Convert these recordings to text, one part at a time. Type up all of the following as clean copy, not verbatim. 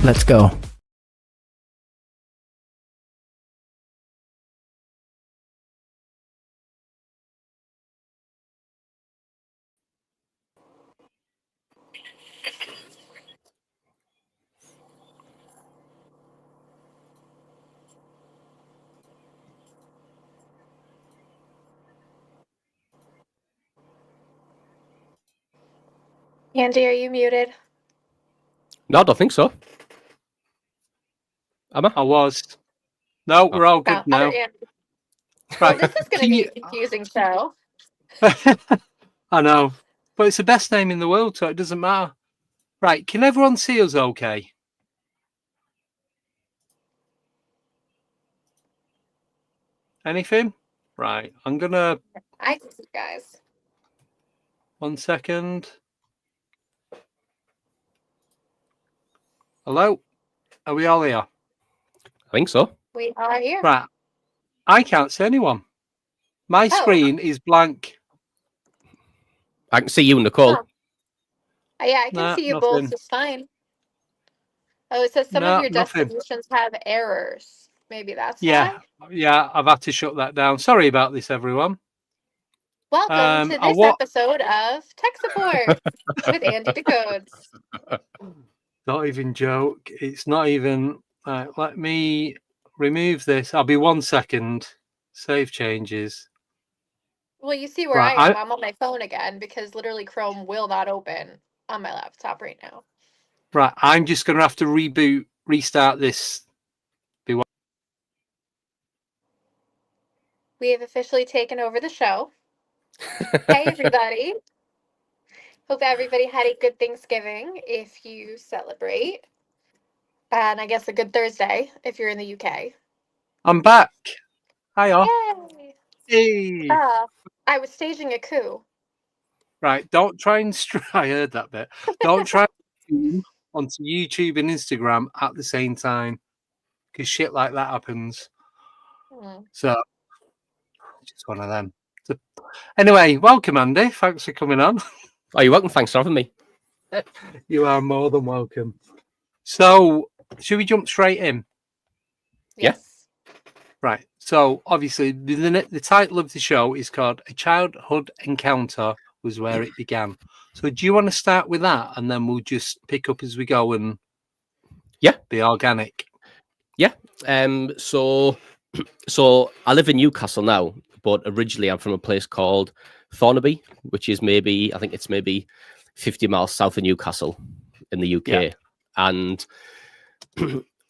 Let's go. Andy, are you muted? No, I don't think so. Am I? I was. No, we're all good now. Other Andy. Right. Well, this is going to be a confusing show. I know. But it's the best name in the world, so it doesn't matter. Right. Can everyone see us okay? Anything? Right. I'm going to... I can see you guys. 1 second. Hello? Are we all here? I think so. We are here. Right. I can't see anyone. My screen is blank. I can see you, Nicole. Oh. Yeah, I can see you both just fine. Oh, it says some of your destinations have errors. Maybe that's why? Yeah, I've had to shut that down. Sorry about this, everyone. Welcome to this episode of Tech Support with Andy Decodes. Not even joke. It's not even... let me remove this. I'll be 1 second. Save changes. Well, you see where I am. I'm on my phone again because literally Chrome will not open on my laptop right now. Right, I'm just going to have to restart this. We have officially taken over the show. Hey, everybody. Hope everybody had a good Thanksgiving if you celebrate. And I guess a good Thursday if you're in the UK. I'm back. Hiya. Yay. Hey. I was staging a coup. Right, don't try and I heard that bit. Don't try and onto YouTube and Instagram at the same time because shit like that happens. So, just one of them. So, anyway, welcome, Andy. Thanks for coming on. Oh, you're welcome. Thanks for having me. You are more than welcome. So, should we jump straight in? Yes. Right. So, obviously, the title of the show is called A Childhood Encounter Was Where It Began. So, do you want to start with that, and then we'll just pick up as we go and be organic? Yeah. So I live in Newcastle now, but originally I'm from a place called Thornaby, which is maybe 50 miles south of Newcastle in the UK. Yeah. And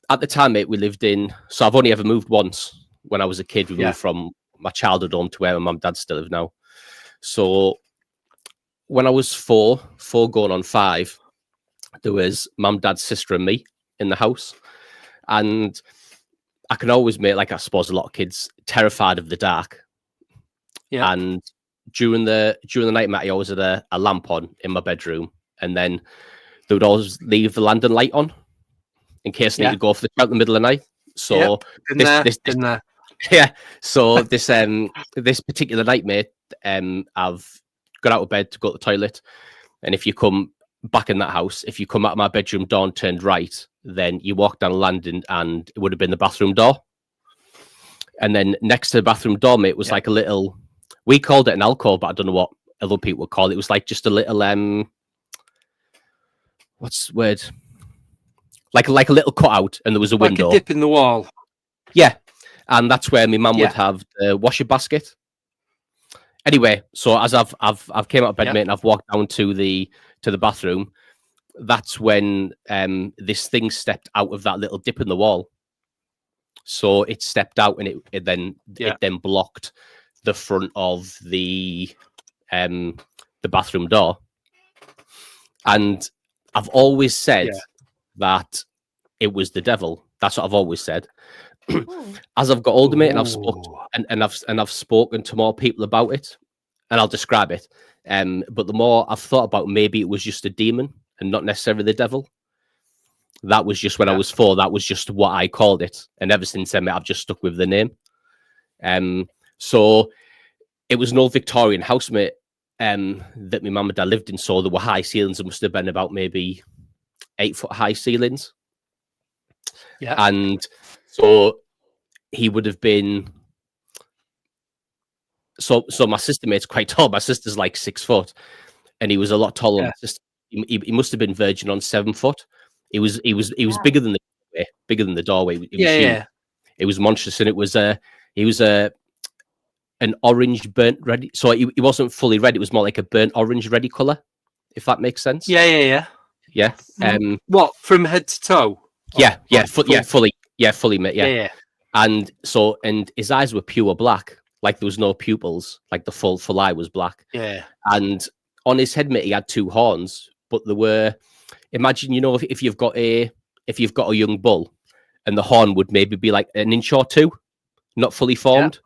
at the time, mate, we lived in. So I've only ever moved once. When I was a kid, we moved from my childhood home to where my mum and dad still live now. So when I was four going on 5, there was mum, dad, sister, and me in the house. And I can always make, like I suppose a lot of kids, terrified of the dark. Yeah. And during the night, Matt, I always had a lamp on in my bedroom, and then they would always leave the landing light on in case I need to go for the out in the middle of the night. So So this particular night, mate, I've got out of bed to go to the toilet, and if you come back in that house, if you come out of my bedroom door and turned right, then you walk down the landing and it would have been the bathroom door. And then next to the bathroom door, mate, was like a little, we called it an alcove, but I don't know what other people would call it. It was like just a little, what's the word? Like a little cutout, and there was a window. Like a dip in the wall. Yeah. And that's where my mum would have the washer basket. Anyway, so as I've came out of bed, mate, and I've walked down to the bathroom, that's when this thing stepped out of that little dip in the wall. So it stepped out, and it then blocked the front of the bathroom door. And I've always said that it was the devil. That's what I've always said. As I've got older, mate, and I've spoken to more people about it, and I'll describe it. But the more I've thought about, maybe it was just a demon and not necessarily the devil. That was just when I was 4. That was just what I called it, and ever since then, mate, I've just stuck with the name. So it was an old Victorian house, mate, that my mum and dad lived in. So there were high ceilings. There must have been about maybe 8-foot high ceilings. Yeah. And so he would have been. So my sister mate's quite tall. My sister's like 6 foot, and he was a lot taller. Yeah. He must have been verging on 7 foot. He was Wow. bigger than the doorway. It was huge. Yeah. It was monstrous, and it was an orange burnt ready. So he wasn't fully red. It was more like a burnt orange ready color, if that makes sense. Yeah. What, from head to toe? Fully, mate. Yeah. And his eyes were pure black, like there was no pupils, like the full eye was black. Yeah. And on his head, mate, he had 2 horns, but there were. Imagine, if you've got a young bull, and the horn would maybe be like an inch or 2, not fully formed.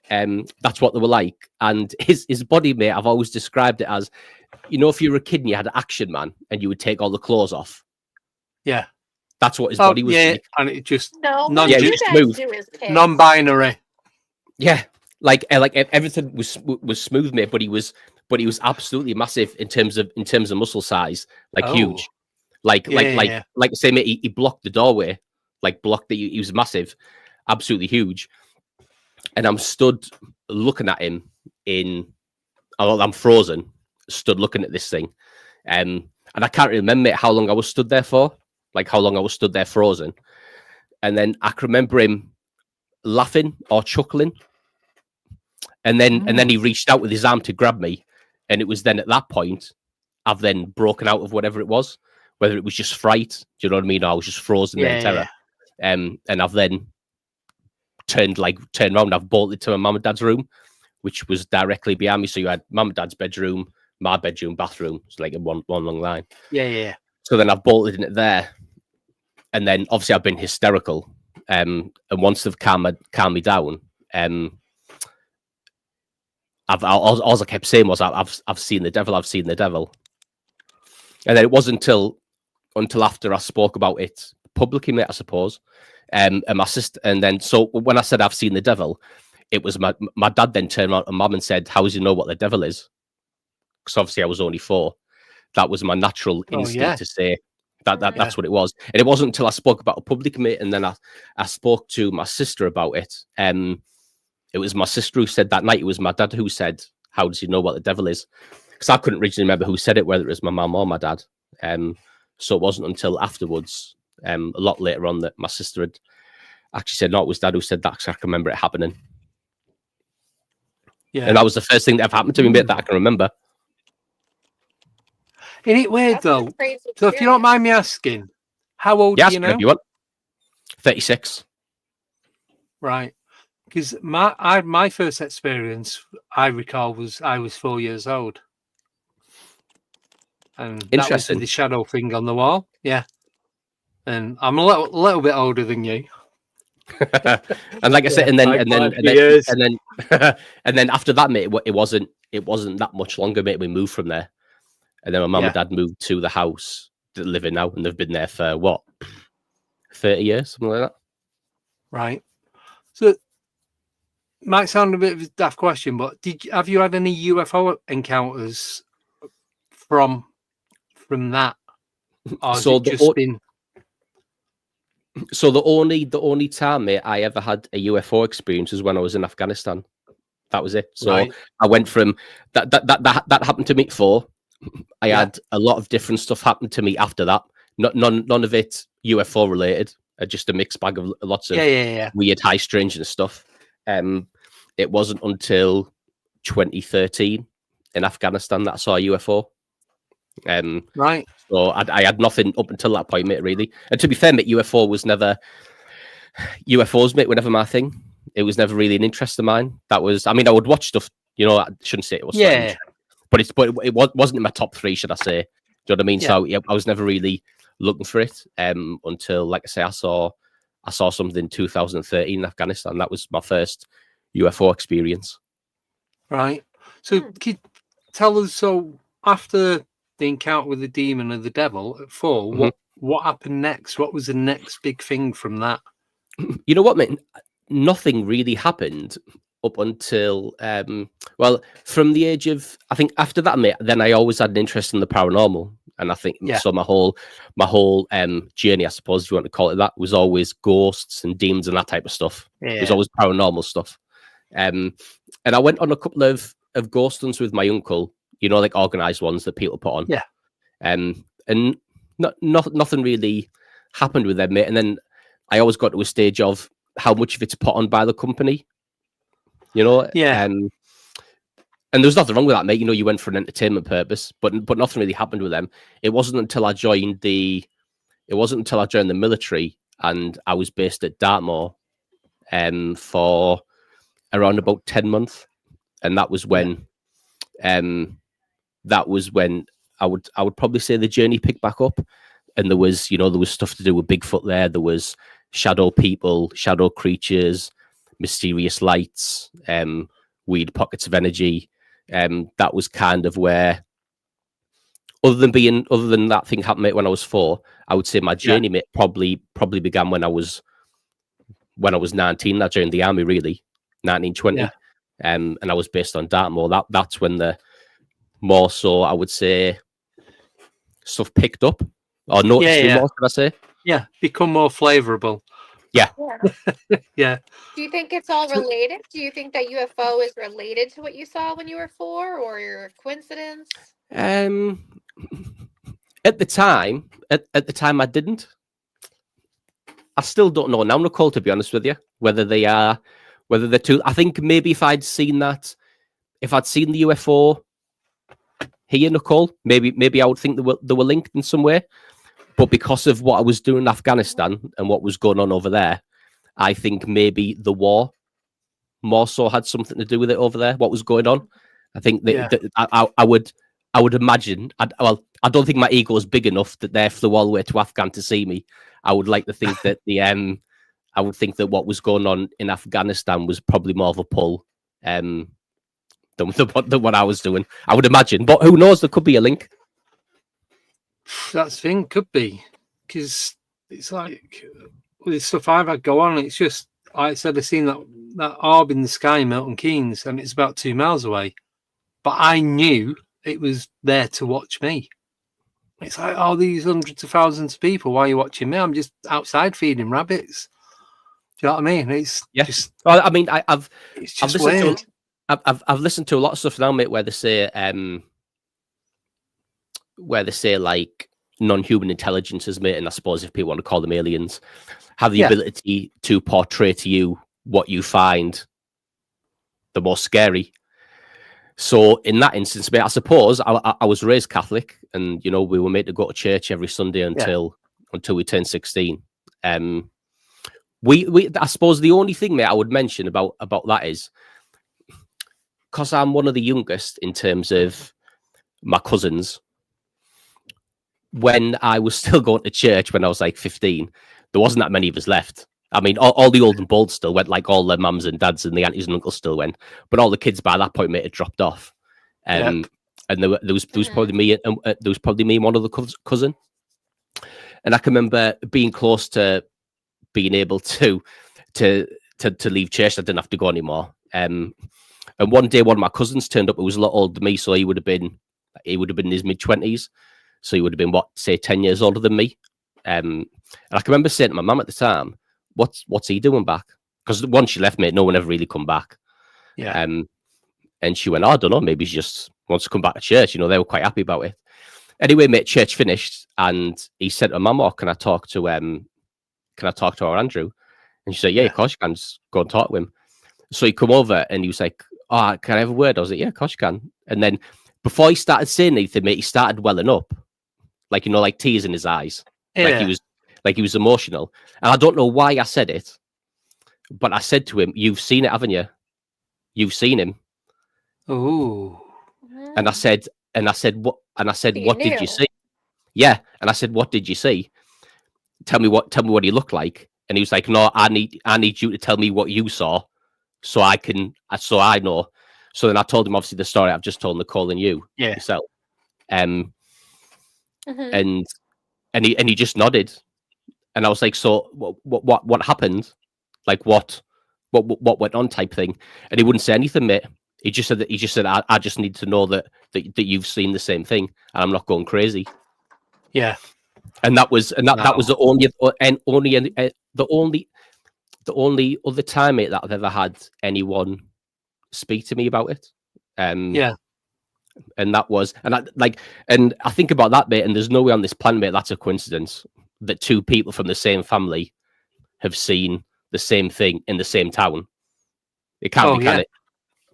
That's what they were like. And his body, mate, I've always described it as, if you were a kid and you had an Action Man and you would take all the clothes off. Yeah. That's what his body was like. And it just non-binary. Yeah, like everything was smooth, mate. But he was absolutely massive in terms of muscle size, like huge. Like I say, mate, he blocked the doorway, like blocked the. He was massive, absolutely huge. And I'm stood looking at him I'm frozen, stood looking at this thing. And I can't remember, mate, how long I was stood there for, like how long I was stood there frozen. And then I can remember him laughing or chuckling. And then he reached out with his arm to grab me. And it was then at that point, I've then broken out of whatever it was, whether it was just fright, do you know what I mean? Or I was just frozen there in terror. And I've then turned around. I've bolted to my mum and dad's room, which was directly behind me. So you had mum and dad's bedroom, my bedroom, bathroom. It's like in one long line. Yeah. So then I've bolted in it there. And then obviously I've been hysterical. And once they've calmed me down, all I kept saying was, I've seen the devil, I've seen the devil. And then it wasn't until after I spoke about it publicly, mate, I suppose. And my sister, and then so when I said I've seen the devil, it was my dad then turned around to mum and said, "How does he know what the devil is?" Because obviously I was only 4. That was my natural instinct to say that's what it was. And it wasn't until I spoke about it publicly, mate, and then I spoke to my sister about it. It was my sister who said that night. It was my dad who said, "How does he know what the devil is?" Because I couldn't originally remember who said it, whether it was my mum or my dad. So it wasn't until afterwards, a lot later on, that my sister had actually said, "No, it was Dad who said that," because I can remember it happening. Yeah, and that was the first thing that ever happened to me, mate, that I can remember. Isn't it weird though? So if you don't mind me asking, how old are you now? You want 36. Right. Because my first experience, I recall, was I was 4 years old. And that was the shadow thing on the wall. Yeah. And I'm a little bit older than you. And like I said, and then after that, mate, it wasn't that much longer, mate. We moved from there. And then my mum and dad moved to the house that they live in now, and they've been there for what, 30 years, something like that. Right. So might sound a bit of a daft question, but have you had any UFO encounters from that? Or So has it just been? So the only time, mate, I ever had a UFO experience was when I was in Afghanistan. That was it. So I went from that happened to me before. I had a lot of different stuff happen to me after that. None of it UFO related. Just a mixed bag of lots of weird, high, strangeness stuff. It wasn't until 2013 in Afghanistan that I saw a UFO. Right. So I had nothing up until that point, mate, really. And to be fair, mate, UFOs, mate, were never my thing. It was never really an interest of mine. I would watch stuff, I shouldn't say it was strange. But it wasn't in my top 3, should I say? Do you know what I mean? Yeah. So I was never really looking for it until, like I say, I saw something in 2013 in Afghanistan. That was my first UFO experience. Right. So can you tell us, so after the encounter with the demon and the devil at 4, what happened next? What was the next big thing from that? You know what, mate? Nothing really happened up until, from the age of, I think after that, mate, then I always had an interest in the paranormal. And I think so. My whole journey, I suppose if you want to call it that, was always ghosts and demons and that type of stuff. It was always paranormal stuff. And I went on a couple of ghost hunts with my uncle. You know, like organized ones that people put on. Yeah. And nothing really happened with them, mate. And then I always got to a stage of how much of it's put on by the company. You know. Yeah. And there's nothing wrong with that, mate. You know, you went for an entertainment purpose, but nothing really happened with them. It wasn't until I joined the military and I was based at Dartmoor for around about 10 months. And that was when I would probably say the journey picked back up. And there was stuff to do with Bigfoot there. There was shadow people, shadow creatures, mysterious lights, weird pockets of energy. That was kind of where, other than that thing happened, mate, when I was 4, I would say my journey, mate, probably began when I was 19. I joined the army, really, 1920, and I was based on Dartmoor. That's when the more so, I would say, stuff picked up or noticed more. Should I say? Yeah, become more flavorable. Yeah. Yeah. Do you think it's all related? Do you think that UFO is related to what you saw when you were 4, or your coincidence? At the time, I didn't. I still don't know now, Nicole, to be honest with you, whether they're two. I think maybe if I'd seen the UFO here, Nicole, maybe I would think they were linked in some way. But because of what I was doing in Afghanistan and what was going on over there, I think maybe the war more so had something to do with it over there. What was going on? I think that I would imagine. I don't think my ego is big enough that they flew all the way to Afghan to see me. I would like to think that I would think that what was going on in Afghanistan was probably more of a pull than what I was doing. I would imagine, but who knows? There could be a link. That's the thing, could be, because it's like with the stuff I've had go on, it's just, like I said, I've seen that orb in the sky in Milton Keynes, and it's about 2 miles away, but I knew it was there to watch me. It's like, oh, these hundreds of thousands of people, why are you watching me? I'm just outside feeding rabbits. Do you know what I mean? It's just, well, I mean, I've listened to a lot of stuff now, mate, where they say like non-human intelligences, mate, and I suppose if people want to call them aliens, have the ability to portray to you what you find the most scary. So in that instance, mate, I suppose I was raised Catholic, and we were made to go to church every Sunday until we turned 16. I suppose the only thing, mate, I would mention about that is, because I'm one of the youngest in terms of my cousins, when I was still going to church when I was like 15, there wasn't that many of us left. I mean, all the old and bold still went, like all the mums and dads and the aunties and uncles still went, but all the kids by that point, mate, had dropped off. And there was probably me, and there was probably me and one other cousin. And I can remember being close to being able to leave church. I didn't have to go anymore. And one day, one of my cousins turned up. It was a lot older than me, so he would have been in his mid-20s. So he would have been, 10 years older than me. And I can remember saying to my mum at the time, "What's he doing back?" Because once she left, mate, no one ever really come back. Yeah. And she went, "I don't know, maybe she just wants to come back to church." They were quite happy about it. Anyway, mate, church finished, and he said to Mum, "Can I talk to our Andrew?" And she said, "Yeah, of course you can. Just go and talk to him." So he come over and he was like, "Oh, can I have a word?" I was like, "Yeah, of course you can." And then before he started saying anything, mate, he started welling up, like tears in his eyes, like he was emotional. And I don't know why I said it, but I said to him, "You've seen it, haven't you? You've seen him." Oh. And I said, "What?" And I said, "What did you see?" Yeah. And I said, "What did you see? Tell me what he looked like." And he was like, "No, I need you to tell me what you saw, so I know." So then I told him, obviously, the story I've just told Nicole and you yourself. And he just nodded, and I was like, "So what happened? Like what went on?" type thing. And he wouldn't say anything, mate. He just said, "I just need to know that you've seen the same thing, and I'm not going crazy." Yeah. And that was the only other time, mate, that I've ever had anyone speak to me about it. Yeah. And that was, and I think about that, mate, and there's no way on this planet, mate, that's a coincidence that two people from the same family have seen the same thing in the same town. It can't be, can it?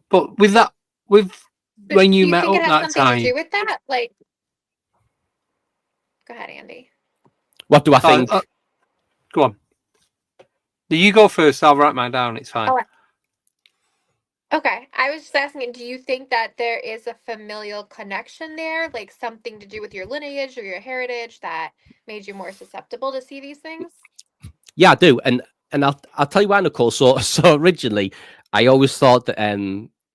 But when you met think up it has that something time, to do with that? Like, go ahead, Andy. What do I think? Go on. You go first. I'll write mine down. It's fine. Oh, okay. I was just asking, do you think that there is a familial connection there, like something to do with your lineage or your heritage that made you more susceptible to see these things? Yeah, I do, and I'll tell you why, Nicole. So originally, I always thought that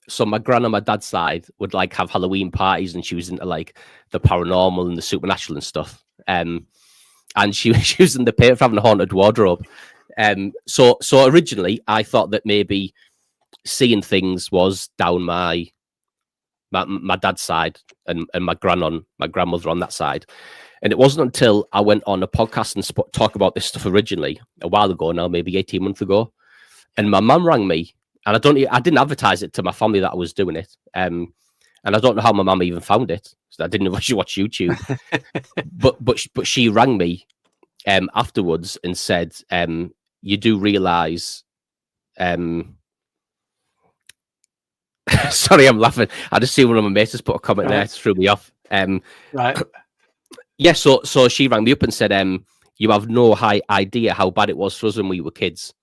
so my gran on my dad's side would like have Halloween parties, and she was into like the paranormal and the supernatural and stuff. And she was in the pit for having a haunted wardrobe. So originally, I thought that maybe seeing things was down my dad's side and my grandmother on that side. And it wasn't until I went on a podcast and talk about this stuff originally a while ago now, maybe 18 months ago. And my mum rang me, and I didn't advertise it to my family that I was doing it. And I don't know how my mum even found it. So I didn't know she watched YouTube. but she rang me afterwards and said, you do realise sorry, I'm laughing. I just see one of my mates put a comment there. It threw me off. Right. Yeah, so she rang me up and said, you have no idea how bad it was for us when we were kids,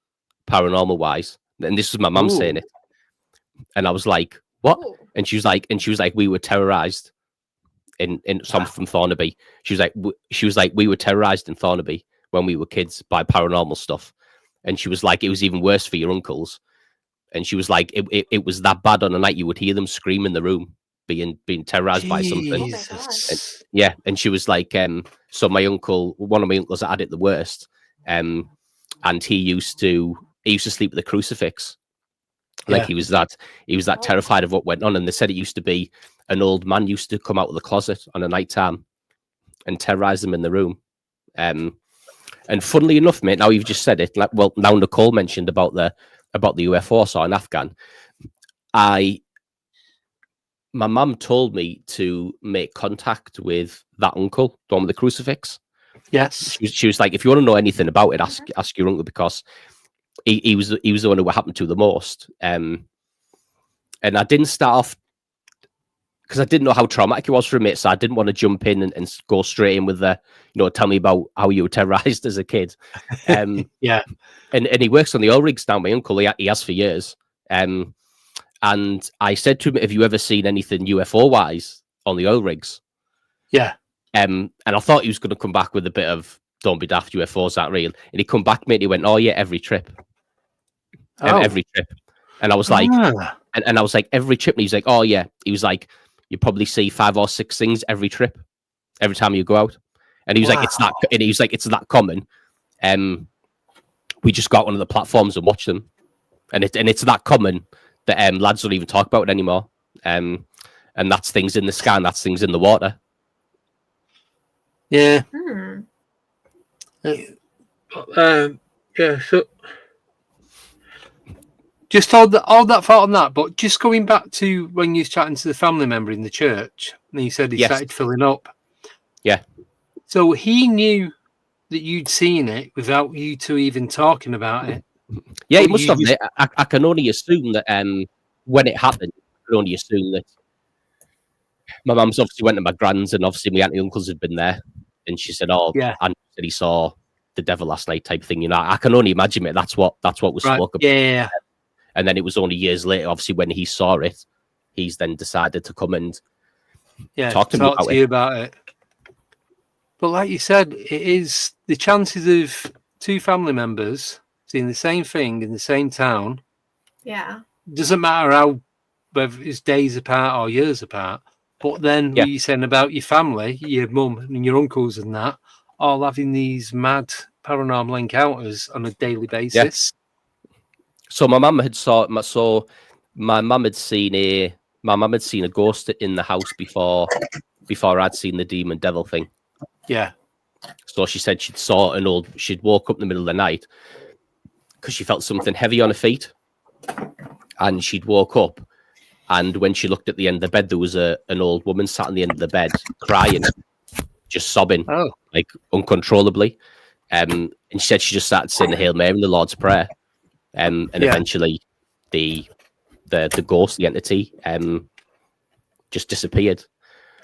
paranormal wise. And this was my mum saying it. And I was like, what? Ooh. And she was like, we were terrorized in some from Thornaby. She was like, we were terrorized in Thornaby when we were kids by paranormal stuff. And she was like, it was even worse for your uncles. And she was like, it was that bad on a night you would hear them scream in the room, being terrorized by something. And she was like, so one of my uncles that had it the worst, and he used to sleep with a crucifix. Like he was that terrified of what went on. And they said it used to be an old man used to come out of the closet on a night time and terrorize them in the room. And funnily enough, mate, now you've just said it, now Nicole mentioned about the UFO I saw in Afghan. My mum told me to make contact with that uncle, the one with the crucifix. Yes. She was like, if you want to know anything about it, ask your uncle, because he was the one who happened to the most. And I didn't start off because I didn't know how traumatic it was for me, so I didn't want to jump in and go straight in with tell me about how you were terrorized as a kid. And he works on the oil rigs now, my uncle. He has for years. And I said to him, have you ever seen anything UFO wise on the oil rigs? Yeah. And I thought he was going to come back with a bit of don't be daft, UFOs aren't real. And he come back, mate, he went, oh yeah, every trip. Every trip. And I was like, and I was like, every trip. And he's like, oh yeah. He was like, you probably see 5 or 6 things every trip, every time you go out. And he was like, it's that common. We just got one of the platforms and watch them. And it's that common that lads don't even talk about it anymore. And that's things in the sky and that's things in the water. Yeah. So just hold that thought on that, but just going back to when you was chatting to the family member in the church, and he said he started filling up. Yeah. So he knew that you'd seen it without you two even talking about it. Yeah, he must have. I can only assume that when it happened, I can only assume that my mum's obviously went to my grand's, and obviously my auntie and uncles had been there, and she said, "Oh, yeah," and he saw the devil last night, type thing. You know, I can only imagine it. That's what was spoken about. Yeah. And then it was only years later, obviously, when he saw it, he's then decided to come and talk to you about it. But like you said, it is the chances of 2 family members seeing the same thing in the same town. Yeah. Doesn't matter whether it's days apart or years apart. But then what you're saying about your family, your mum and your uncles and that, all having these mad paranormal encounters on a daily basis. Yeah. So my mum had seen a ghost in the house before I'd seen the demon devil thing. Yeah. So she said she'd woke up in the middle of the night because she felt something heavy on her feet, and she'd woke up, and when she looked at the end of the bed, there was an old woman sat on the end of the bed crying, just sobbing, like uncontrollably. And she said she just started saying the Hail Mary, the Lord's Prayer, and eventually the ghost, the entity, just disappeared.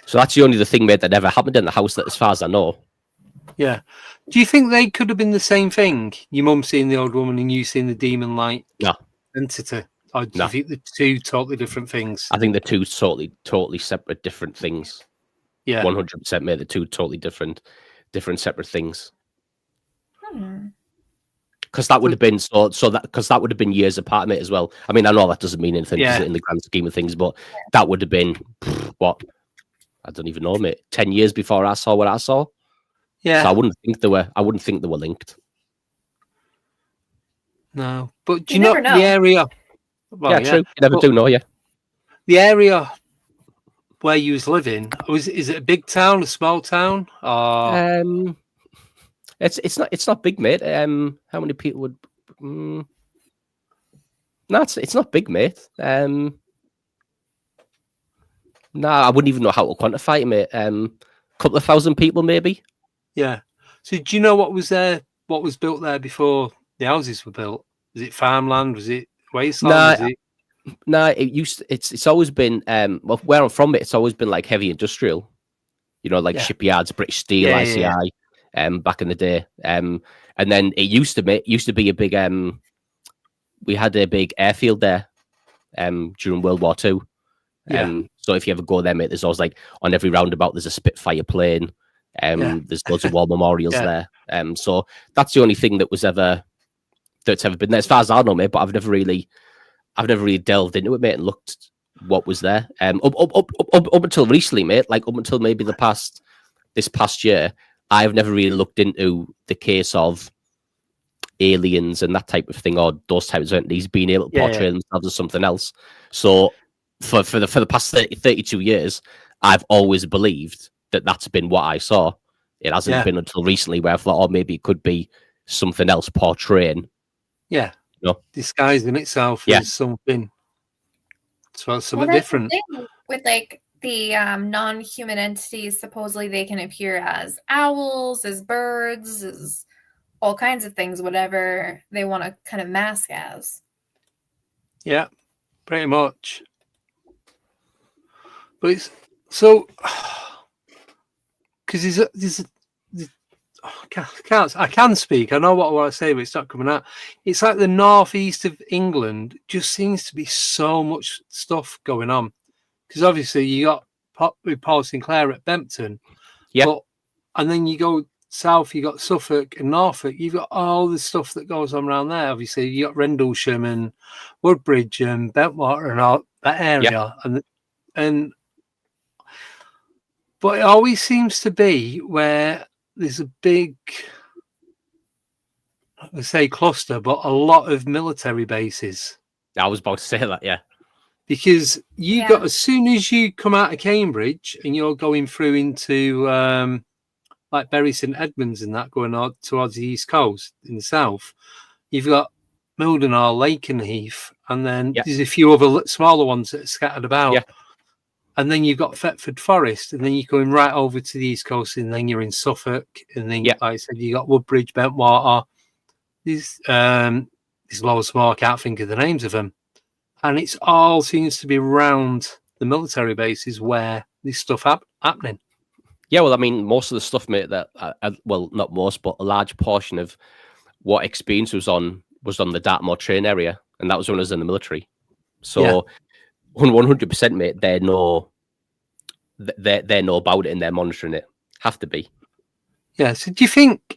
So that's the only thing, mate, that ever happened in the house, that, as far as I know. Yeah. Do you think they could have been the same thing? Your mum seeing the old woman and you seeing the demon-like entity? Or do you think they're two totally different things? I think they're two totally separate, different things. Yeah. 100%, mate. They're two totally different separate things. Because that would have been that would have been years apart, mate, as well. I mean, I know that doesn't mean anything in the grand scheme of things, but that would have been what? I don't even know, mate. 10 years before I saw what I saw. Yeah. So I wouldn't think they were linked. No. But do you know the area? Well, true. You never do know, The area where you was living, is it a big town, a small town? Or... It's not big, mate. How many people would no, it's not big, mate. No, I wouldn't even know how to quantify it, mate. Couple of thousand people, maybe. Yeah. So do you know what was there? What was built there before the houses were built? Was it farmland? Was it wasteland? No, it's always been well, where I'm from, it's always been like heavy industrial. You know, like shipyards, British Steel, ICI, back in the day. And then it used to be a big we had a big airfield there during World War II. So if you ever go there, mate, there's always like on every roundabout there's a Spitfire plane. There's loads of war memorials there. So that's the only thing that's ever been there, as far as I know, mate. But I've never really delved into it, mate, and looked what was there. Up until recently, mate, like up until maybe this past year, I've never really looked into the case of aliens and that type of thing, or those types of entities being able to portray themselves as something else. So for the past 32 years, I've always believed that that's been what I saw. It hasn't been until recently where I thought, oh, maybe it could be something else portraying. Yeah. You know? Disguising itself as something. So something different. With like the non-human entities, supposedly they can appear as owls, as birds, as all kinds of things, whatever they want to kind of mask as. Yeah, pretty much. But it's so because I can speak. I know what I want to say, but it's not coming out. It's like the northeast of England just seems to be so much stuff going on. Because obviously you got Paul Sinclair at Bempton, and then you go south, you got Suffolk and Norfolk. You've got all the stuff that goes on around there. Obviously, you got Rendlesham and Woodbridge and Bentwater and all that area, and but it always seems to be where there's a big, I say cluster, but a lot of military bases. I was about to say that, because you got, as soon as you come out of Cambridge and you're going through into like Bury St Edmunds and that, going on towards the east coast in the south, you've got Mildenhall, Lakenheath, and then there's a few other smaller ones that are scattered about. And then you've got Thetford Forest, and then you're going right over to the east coast, and then you're in Suffolk, and then, like I said, you got Woodbridge, Bentwater. There's loads more, I can't think of the names of them. And it's all seems to be around the military bases where this stuff happening. Yeah, well, I mean, most of the stuff, mate, that well, not most, but a large portion of what experience was on the Dartmoor train area, and that was when I was in the military. So 100%, mate, they know about it and they're monitoring it. Have to be. Yeah. So do you think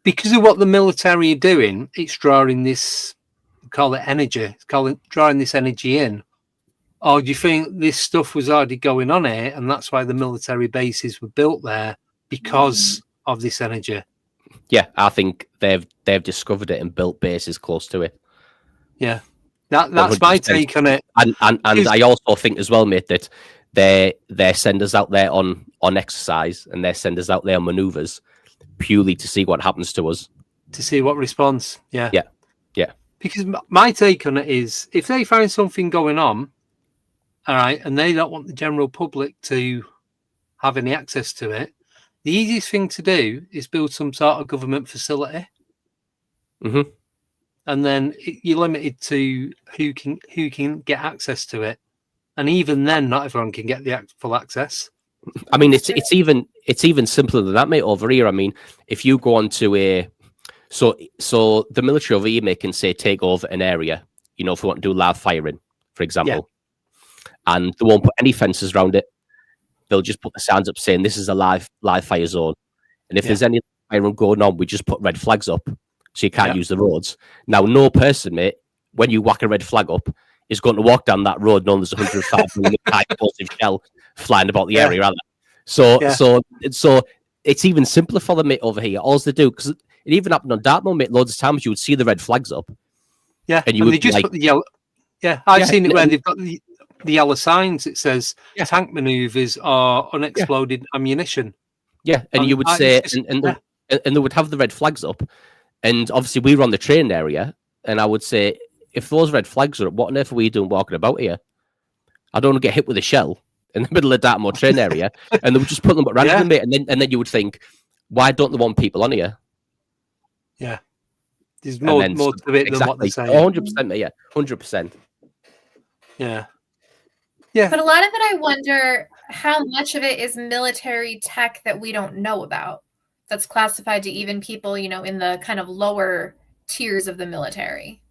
because of what the military are doing, it's drawing this, call it energy, drawing this energy in? Or do you think this stuff was already going on here and that's why the military bases were built there because of this energy? Yeah, I think they've discovered it and built bases close to it. Yeah. That's 100%. My take on it. And I also think as well, mate, that they send us out there on on exercise, and they send us out there on manoeuvres purely to see what happens to us. To see what response. Yeah. Yeah. Yeah. Because my take on it is, if they find something going on, all right, and they don't want the general public to have any access to it, the easiest thing to do is build some sort of government facility. Mm-hmm. And then you're limited to who can get access to it. And even then, not everyone can get the full access. I mean, it's even simpler than that, mate. Over here, I mean, if you go onto so the military over here can say take over an area, you know, if we want to do live firing, for example, and they won't put any fences around it. They'll just put the signs up saying this is a live fire zone, and if there's any firing going on, we just put red flags up so you can't use the roads. Now, no person, mate, when you whack a red flag up, is going to walk down that road knowing there's 105 million high explosive shell flying about the area, rather. So it's even simpler for them, mate, over here. All they do, because it even happened on Dartmoor, mate, loads of times you would see the red flags up. Yeah, and would they just put the yellow. Yeah, I've seen it where they've got the yellow signs. It says tank manoeuvres or unexploded ammunition. Yeah, and you would say, and they would have the red flags up. And obviously, we were on the train area, and I would say, if those red flags are up, what on earth are we doing walking about here? I don't want to get hit with a shell in the middle of Dartmoor train area, and they would just put them at random, mate. And then you would think, why don't they want people on here? Yeah, there's more to it than what they're saying. 100%, mate. Yeah, 100%. Yeah. Yeah. But a lot of it, I wonder how much of it is military tech that we don't know about. That's classified to even people, you know, in the kind of lower tiers of the military.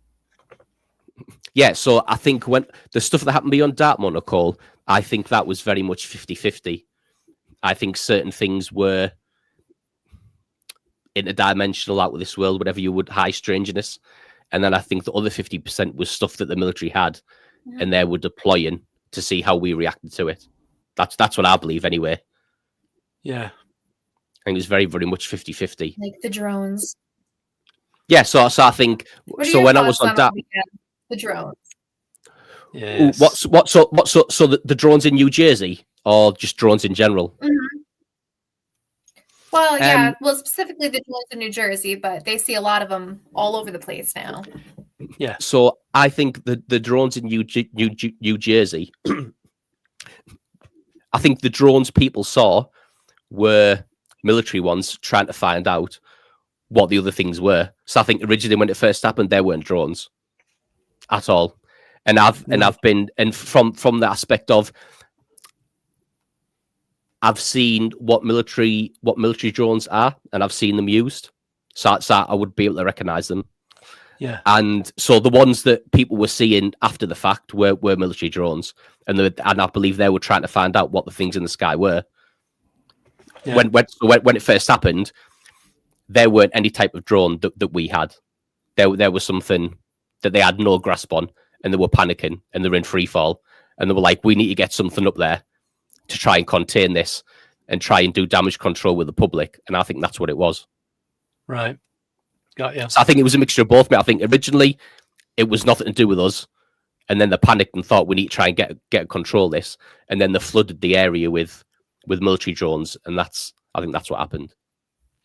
Yeah, so I think when the stuff that happened beyond Dartmoor, Nicole, I think that was very much 50-50. I think certain things were interdimensional, out of this world, whatever you would, high strangeness. And then I think the other 50% was stuff that the military had and they were deploying to see how we reacted to it. That's what I believe anyway. Yeah. I think it was very, very much 50-50. Like the drones. Yeah, so I think so when I was on that, the drones. Yeah. So the drones in New Jersey or just drones in general? Mm-hmm. Well, yeah, well, specifically the drones in New Jersey, but they see a lot of them all over the place now. Yeah. So I think the drones in New Jersey, I think the drones people saw were military ones trying to find out what the other things were. So I think originally when it first happened, there weren't drones at all. And I've been from the aspect of I've seen what military drones are, and I've seen them used. So I would be able to recognize them. Yeah. And so the ones that people were seeing after the fact were military drones, and I believe they were trying to find out what the things in the sky were. Yeah. When it first happened, there weren't any type of drone that we had. There was something that they had no grasp on, and they were panicking, and they were in free fall, and they were like, "We need to get something up there to try and contain this, and try and do damage control with the public." And I think that's what it was. Right. Got you. So I think it was a mixture of both. I think originally it was nothing to do with us, and then they panicked and thought we need to try and get control this, and then they flooded the area with military drones, and I think that's what happened.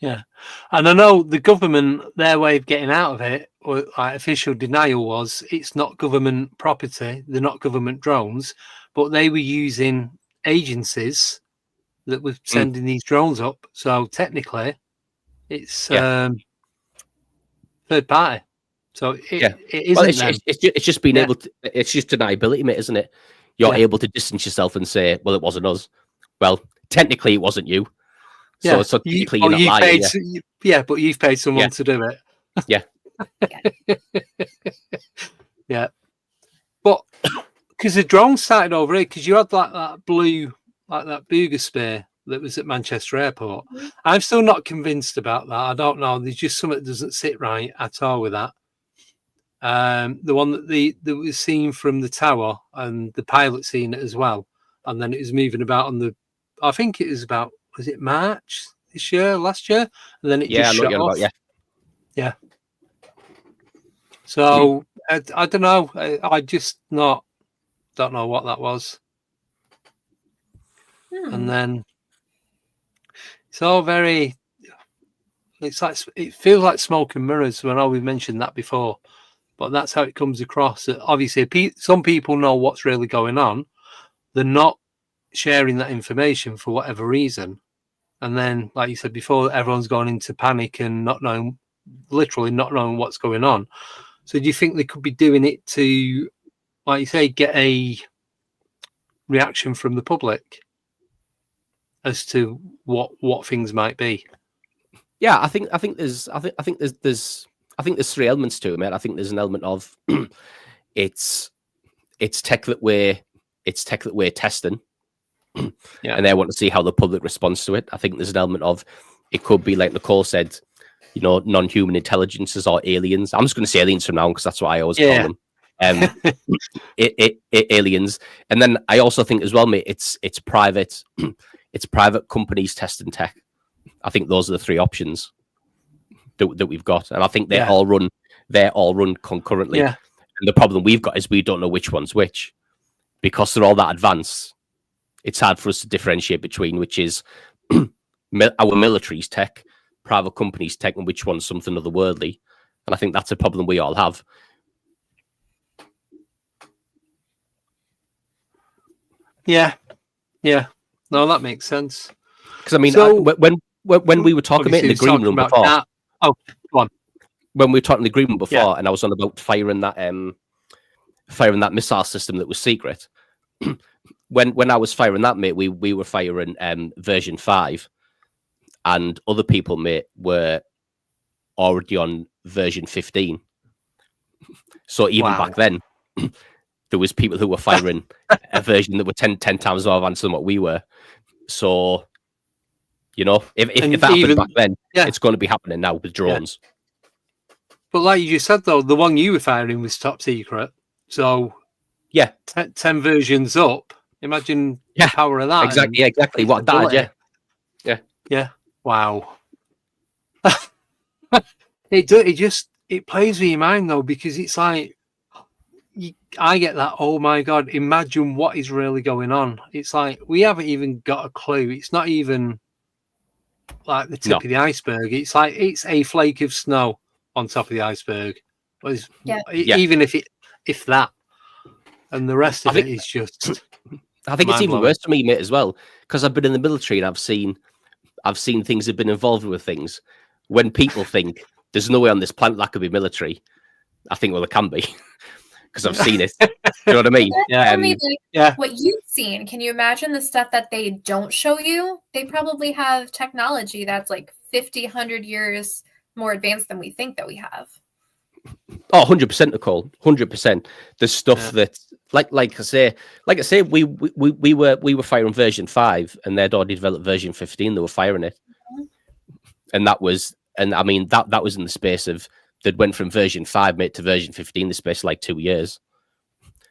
Yeah, and I know the government, their way of getting out of it, or like official denial, was it's not government property, they're not government drones, but they were using agencies that were sending these drones up. So technically, it's third party. So it isn't. Well, it's just being able to. It's just deniability, mate, isn't it? You're able to distance yourself and say, "Well, it wasn't us." Well, technically, it wasn't you. So technically, you're not lying. But you've paid someone to do it. Yeah. Yeah. But because the drone started over here, because you had like that blue, like that Booger spear that was at Manchester Airport. I'm still not convinced about that. I don't know. There's just something that doesn't sit right at all with that. The one that was seen from the tower, and the pilot seen it as well, and then it was moving about on the. I think it was about. Was it March last year? And then it just shut off. Yeah. So I don't know. I just don't know what that was. And then It's all very. It's like it feels like smoke and mirrors. I know we've mentioned that before, but that's how it comes across. Obviously, some people know what's really going on. They're not sharing that information for whatever reason, and then, like you said before, everyone's gone into panic and literally not knowing what's going on. So, do you think they could be doing it to, like you say, get a reaction from the public as to what things might be? Yeah, I think there's three elements to it, mate. I think there's an element of it's tech that we're testing, and they want to see how the public responds to it. I think there's an element of it could be like Nicole said, non-human intelligences or aliens. I'm just going to say aliens from now because that's what I always call them. Aliens, and then I also think as well, mate, it's private companies testing tech. I think those are the three options that we've got, and I think they're all run concurrently. Yeah. And the problem we've got is we don't know which one's which because they're all that advanced. It's hard for us to differentiate between which is our military's tech, private companies' tech, and which one's something otherworldly. And I think that's a problem we all have. Yeah. No, that makes sense. Because I mean, when we were talking about in the green room before, go on. When we were talking in the green room before, and I was on about firing that missile system that was secret. when I was firing that, mate, we were firing version 5, and other people, mate, were already on version 15. So even back then, there was people who were firing a version that were 10 times more advanced than what we were. So, if that happened back then, it's going to be happening now with drones. Yeah. But like you just said, though, the one you were firing was top secret. So, 10 versions up. Imagine the power of that. Exactly. What that? Yeah. Wow. It plays with your mind though, because it's like I get that. Oh my God! Imagine what is really going on. It's like we haven't even got a clue. It's not even like the tip of the iceberg. It's like it's a flake of snow on top of the iceberg. Even if that, and the rest of it is just. I think it's even worse for me, mate, as well, because I've been in the military and I've seen things have been involved with things. When people think there's no way on this planet that could be military, I think, well, it can be because I've seen it. You know what I mean? What you've seen, can you imagine the stuff that they don't show you? They probably have technology that's like 50, 100 years more advanced than we think that we have. Oh, 100%, Nicole. 100%. The stuff that, like I say, we were firing version 5, and they'd already developed version 15. They were firing it, and that was in the space of that went from version 5, mate, to version 15. The space of like 2 years.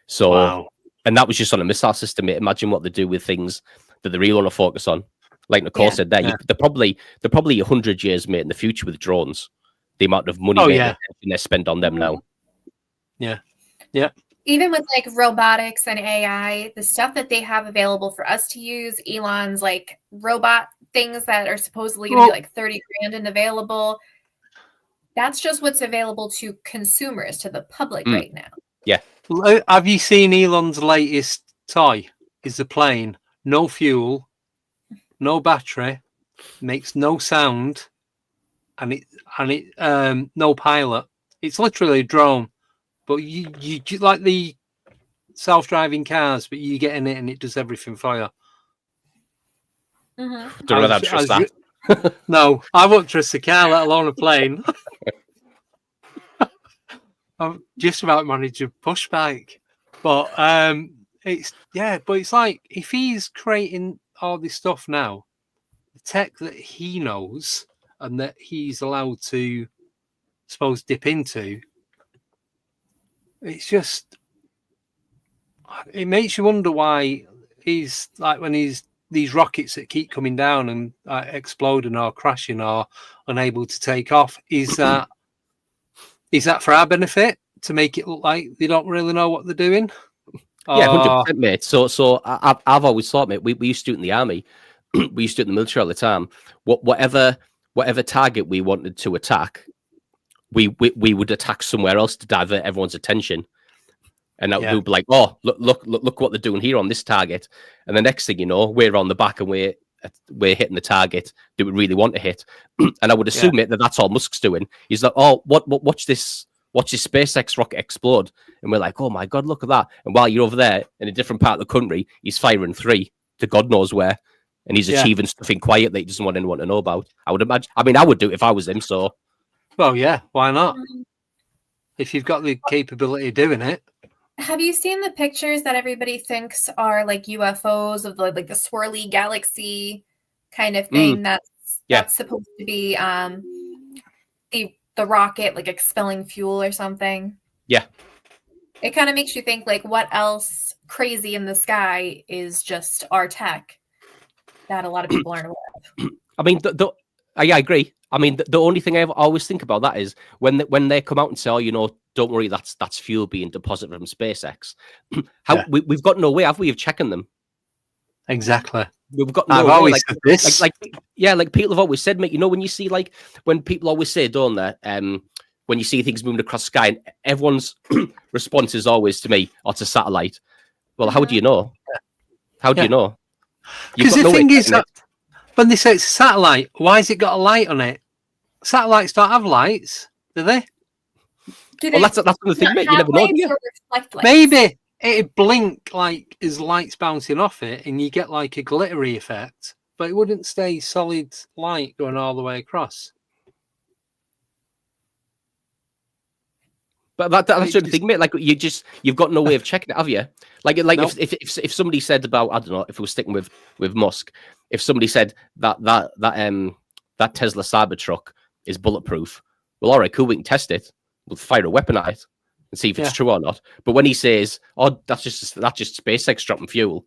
So, and that was just on a missile system. Mate. Imagine what they do with things that they really want to focus on. Like Nicole said, they're probably 100 years, mate, in the future with drones. The amount of money they spend on them now. Yeah. Even with like robotics and AI, the stuff that they have available for us to use, Elon's like robot things that are supposedly going to be like 30 grand and available. That's just what's available to consumers, to the public right now. Yeah. Have you seen Elon's latest toy? Is a plane, no fuel, no battery, makes no sound, and it no pilot. It's literally a drone, but you like the self-driving cars, but you get in it and it does everything for you. Mm-hmm. Don't know that trust that. No, I won't trust a car, let alone a plane. I'm just about managed a push bike, but it's like if he's creating all this stuff now, the tech that he knows and that he's allowed to, suppose, dip into, it's just, it makes you wonder why he's like when he's these rockets that keep coming down and exploding or crashing or unable to take off. Is that for our benefit to make it look like they don't really know what they're doing? Yeah, 100%, mate. So I've always thought, mate, we used to do it in the army. we used to do it in the military all the time. Whatever target we wanted to attack, we would attack somewhere else to divert everyone's attention. And that would be like, oh, look what they're doing here on this target. And the next thing you know, we're on the back and we're hitting the target that we really want to hit. And I would assume that's all Musk's doing. He's like, oh, watch this SpaceX rocket explode. And we're like, oh my God, look at that. And while you're over there in a different part of the country, he's firing 3 to God knows where. And he's achieving stuff in quiet that he doesn't want anyone to know about. I would imagine. I mean, I would do it if I was him. So, well, yeah, why not? If you've got the capability of doing it. Have you seen the pictures that everybody thinks are like UFOs of the swirly galaxy kind of thing? That's supposed to be the rocket like expelling fuel or something. Yeah. It kind of makes you think like what else crazy in the sky is just our tech that a lot of people aren't aware of. I mean, I agree. I mean, the only thing I always think about that is when they come out and say, oh, don't worry, that's fuel being deposited from SpaceX. We've got no way, have we, of checking them? Exactly. We've got no I've way. always said this. Like people have always said, mate, when you see when people always say, don't they, when you see things moving across the sky, and everyone's response is always to me, oh, it's a satellite. Well, how do you know? How do you know? Because the thing is that when they say it's a satellite, why has it got a light on it? Satellites don't have lights, do they? Well, that's another thing, mate. You never know. Maybe it'd blink like as light's bouncing off it, and you get like a glittery effect, but it wouldn't stay solid light going all the way across. But that's the thing, mate. Like you've got no way of checking it, have you? Like nope. if somebody said about, I don't know, if we're sticking with Musk, if somebody said that Tesla Cybertruck is bulletproof, well, all right, cool, we can test it. We'll fire a weapon at it and see if it's true or not. But when he says, "Oh, that's just SpaceX dropping fuel,"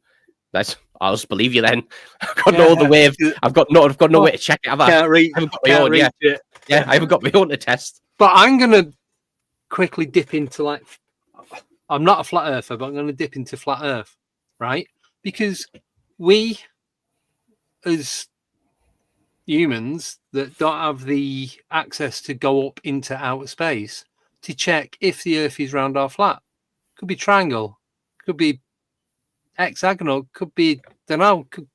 I'll just believe you. Then I've got no other way. I've got no way to check it. I haven't got my own. I haven't got my own to test. But I'm gonna quickly dip into I'm not a flat earther, but I'm going to dip into flat Earth, right? Because we, as humans that don't have the access to go up into outer space to check if the Earth is round or flat, could be triangle, could be hexagonal, could be, could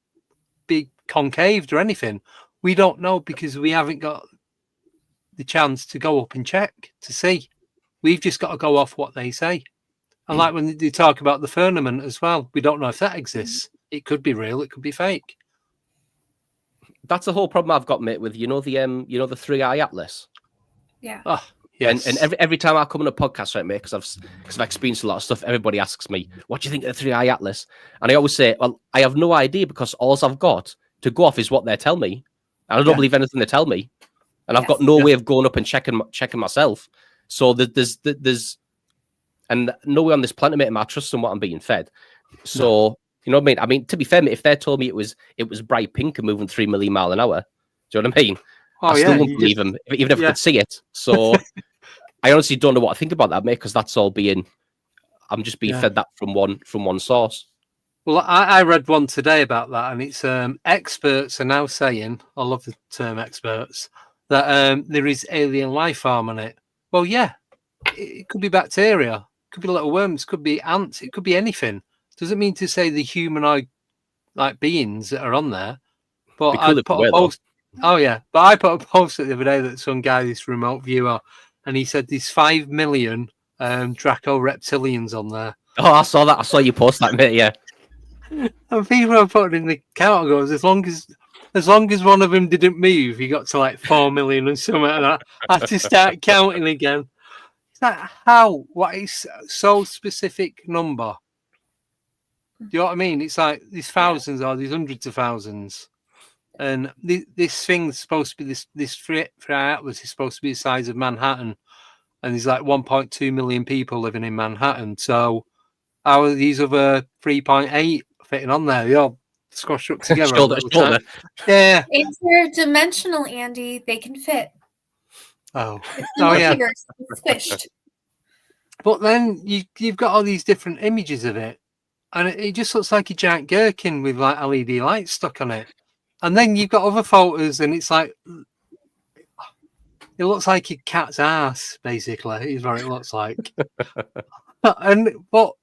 be concaved or anything. We don't know because we haven't got the chance to go up and check to see. We've just got to go off what they say. And like when they talk about the firmament as well, we don't know if that exists. It could be real, it could be fake. That's the whole problem I've got, mate, with the 3-eye atlas. Yeah. Oh, yes. And every time I come on a podcast, right, mate, because I've experienced a lot of stuff, everybody asks me, what do you think of the 3-eye atlas? And I always say, well, I have no idea because all I've got to go off is what they tell me. And I don't believe anything they tell me. And I've got no way of going up and checking myself. So there's and no way on this planet, mate, I trust in what I'm being fed. So you know what I mean? I mean, to be fair, mate, if they told me it was bright pink and moving 3 million miles an hour, do you know what I mean? I still wouldn't believe them, even if I could see it. So I honestly don't know what I think about that, mate, because that's all I'm just being fed that from one source. Well, I read one today about that, and it's experts are now saying, I love the term experts, that there is alien life form on it. Well, yeah, it could be bacteria, could be little worms, could be ants, it could be anything. Doesn't mean to say the humanoid like beings that are on there. But I put a post. Oh yeah, but I put a post the other day that some guy, this remote viewer, and he said there's 5 million Draco reptilians on there. Oh, I saw that. I saw you post that, mate. Yeah. And people are putting in the categories as long as one of them didn't move, you got to like 4 million and something like that. I had to start counting again. It's like how? What is so specific number? Do you know what I mean? It's like these thousands or these hundreds of thousands. And this thing's supposed to be this free atlas is supposed to be the size of Manhattan, and there's like 1.2 million people living in Manhattan. So how are these other 3.8 fitting on there? They all squashed up together. shoulder. Yeah. Interdimensional, Andy. They can fit. Oh yeah. Squished. But then you've got all these different images of it, and it just looks like a giant gherkin with like LED lights stuck on it. And then you've got other photos, and it's like it looks like your cat's ass, basically, is what it looks like. But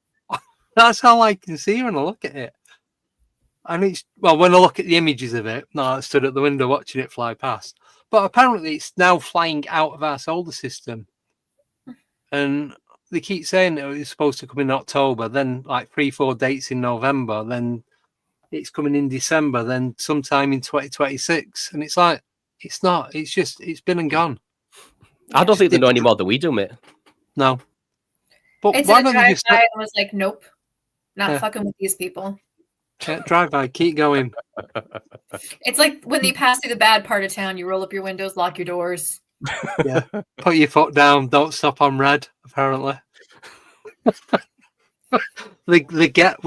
that's how I can see when I look at it. And it's when I look at the images of it, no, I stood at the window watching it fly past. But apparently, it's now flying out of our solar system, and they keep saying that it's supposed to come in October, then like 3-4 dates in November, then it's coming in December, then sometime in 2026, and it's like it's not. It's just it's been and gone. I don't think they know any more than we do, mate. No. But It's why a don't they just drive-by and was like, nope, not fucking with these people. drive by, keep going. It's like when they pass through the bad part of town, you roll up your windows, lock your doors. Yeah, put your foot down. Don't stop on red. Apparently, the get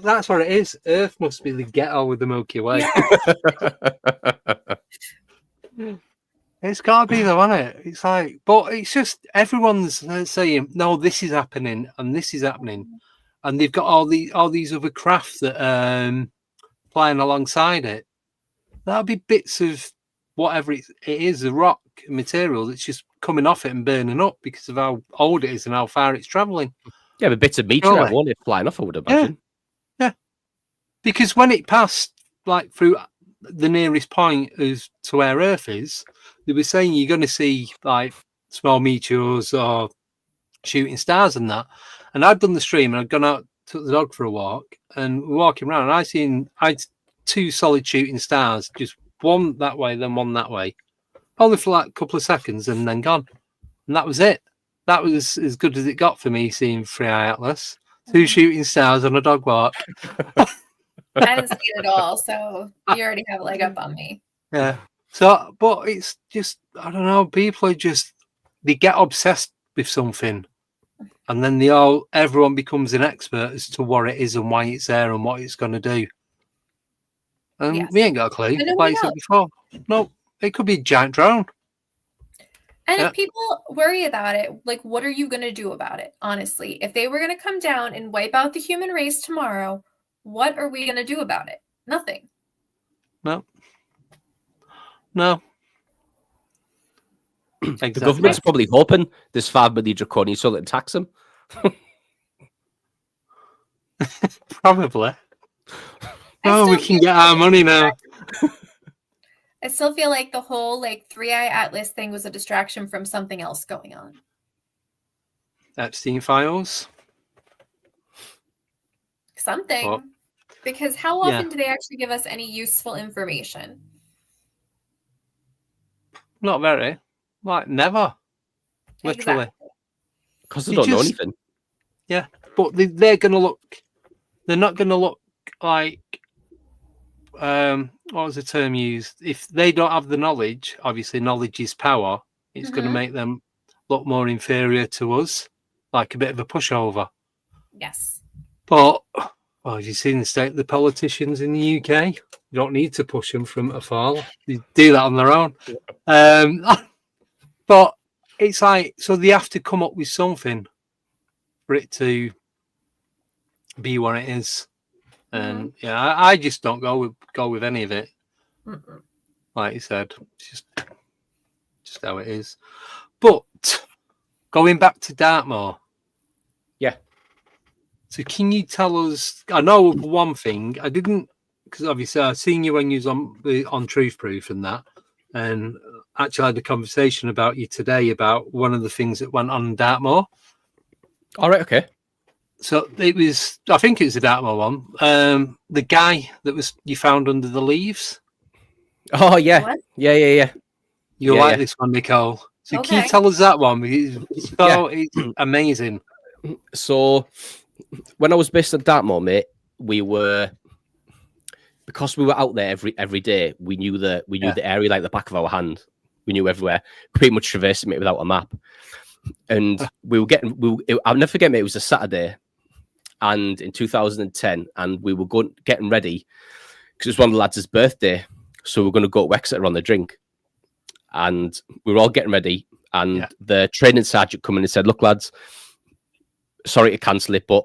that's what it is. Earth must be the ghetto with the Milky Way. It's got to be though, isn't it? It's like, but it's just everyone's saying no, this is happening and this is happening, and they've got all these other craft that flying alongside it. That'll be bits of whatever it is, the rock material that's just coming off it and burning up because of how old it is and how far it's traveling. Yeah, but bits of meteorite, won't it, flying off, I would imagine. Yeah. Because when it passed like through the nearest point as to where Earth is, they were saying you're going to see like small meteors or shooting stars and that. And I'd done the stream and I'd gone out, took the dog for a walk, and we're walking around, and I'd 2 solid shooting stars, just one that way, then one that way, only for like a couple of seconds, and then gone. And that was it. That was as good as it got for me seeing 3-eye Atlas. 2 shooting stars on a dog walk. I didn't see it at all, so you already have a leg up on me. Yeah. So, but it's just, I don't know, people are just, they get obsessed with something, and then everyone becomes an expert as to what it is and why it's there and what it's going to do. And we ain't got a clue, like you said before. No, it could be a giant drone. And if people worry about it, like, what are you going to do about it? Honestly, if they were going to come down and wipe out the human race tomorrow, what are we going to do about it? Nothing. No. Exactly. The government's probably hoping there's 5 million draconians so they can tax them. Probably. We can get our money now. I still feel like the whole 3-eye Atlas thing was a distraction from something else going on. Epstein files. Something. Because how often do they actually give us any useful information? Not very. Like, never. Literally. Because they don't know anything. Yeah. But they're going to look... They're not going to look like... what was the term used? If they don't have the knowledge, obviously knowledge is power, it's going to make them look more inferior to us, like a bit of a pushover. Yes. But, have you seen the state of the politicians in the UK? You don't need to push them from afar. They do that on their own. But it's like, so they have to come up with something for it to be what it is. And I just don't go with any of it. Like you said, it's just how it is. But going back to Dartmoor. Yeah. So can you tell us? I know one thing. I didn't, because obviously I've seen you when you was on Truth Proof and that, and actually had a conversation about you today about one of the things that went on in Dartmoor. All right. Okay. So it was, I think it was the Dartmoor one. The guy that you found under the leaves. Oh yeah, what? yeah. You like this one, Nicole? So can you tell us that one? It's amazing. So when I was based in Dartmoor, mate, because we were out there every day. We knew the area like the back of our hand. We knew everywhere. Pretty much traversing it without a map. And I'll never forget, mate. It was a Saturday. And in 2010, and we were getting ready because it was one of the lads' birthday. So we're going to go to Exeter on the drink. And we were all getting ready. And the training sergeant come in and said, "Look, lads, sorry to cancel it, but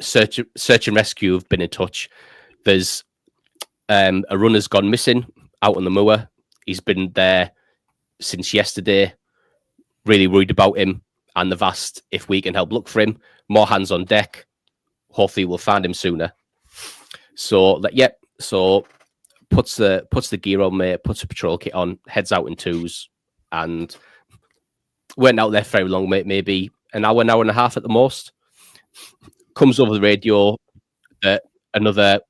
search and rescue have been in touch. There's A runner's gone missing out on the moor. He's been there since yesterday. Really worried about him, and they've asked if we can help look for him. More hands on deck. Hopefully, we'll find him sooner. So so puts the gear on, mate. Puts a patrol kit on. Heads out in twos, and went out there very long, mate. Maybe an hour and a half at the most. Comes over the radio that another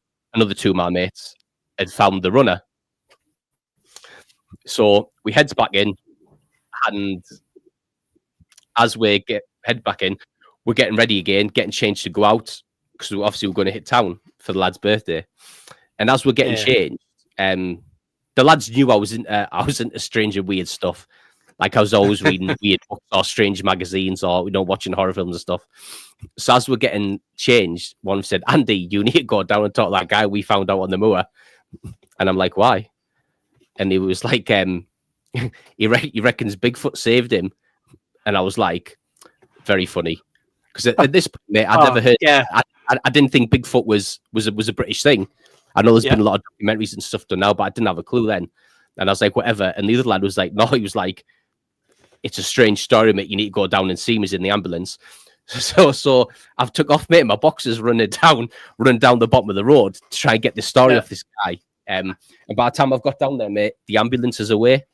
two of my mates had found the runner. So we heads back in, and as we head back in, we're getting ready again, getting changed to go out, because obviously we're going to hit town for the lad's birthday. And as we're getting changed, the lads knew I was into strange and weird stuff. Like I was always reading weird books or strange magazines, or watching horror films and stuff. So as we're getting changed, one said, "Andy, you need to go down and talk to that guy we found out on the moor." And I'm like, "Why?" And he was like, he reckons Bigfoot saved him. And I was like, very funny, because at this point, mate, I'd never heard. Yeah, I didn't think Bigfoot was a British thing. I know there's been a lot of documentaries and stuff done now, but I didn't have a clue then. And I was like, whatever. And the other lad was like, no, he was like, it's a strange story, mate. You need to go down and see him. He's in the ambulance. So I've took off, mate. My boxers running down the bottom of the road to try and get this story off this guy. And by the time I've got down there, mate, the ambulance is away,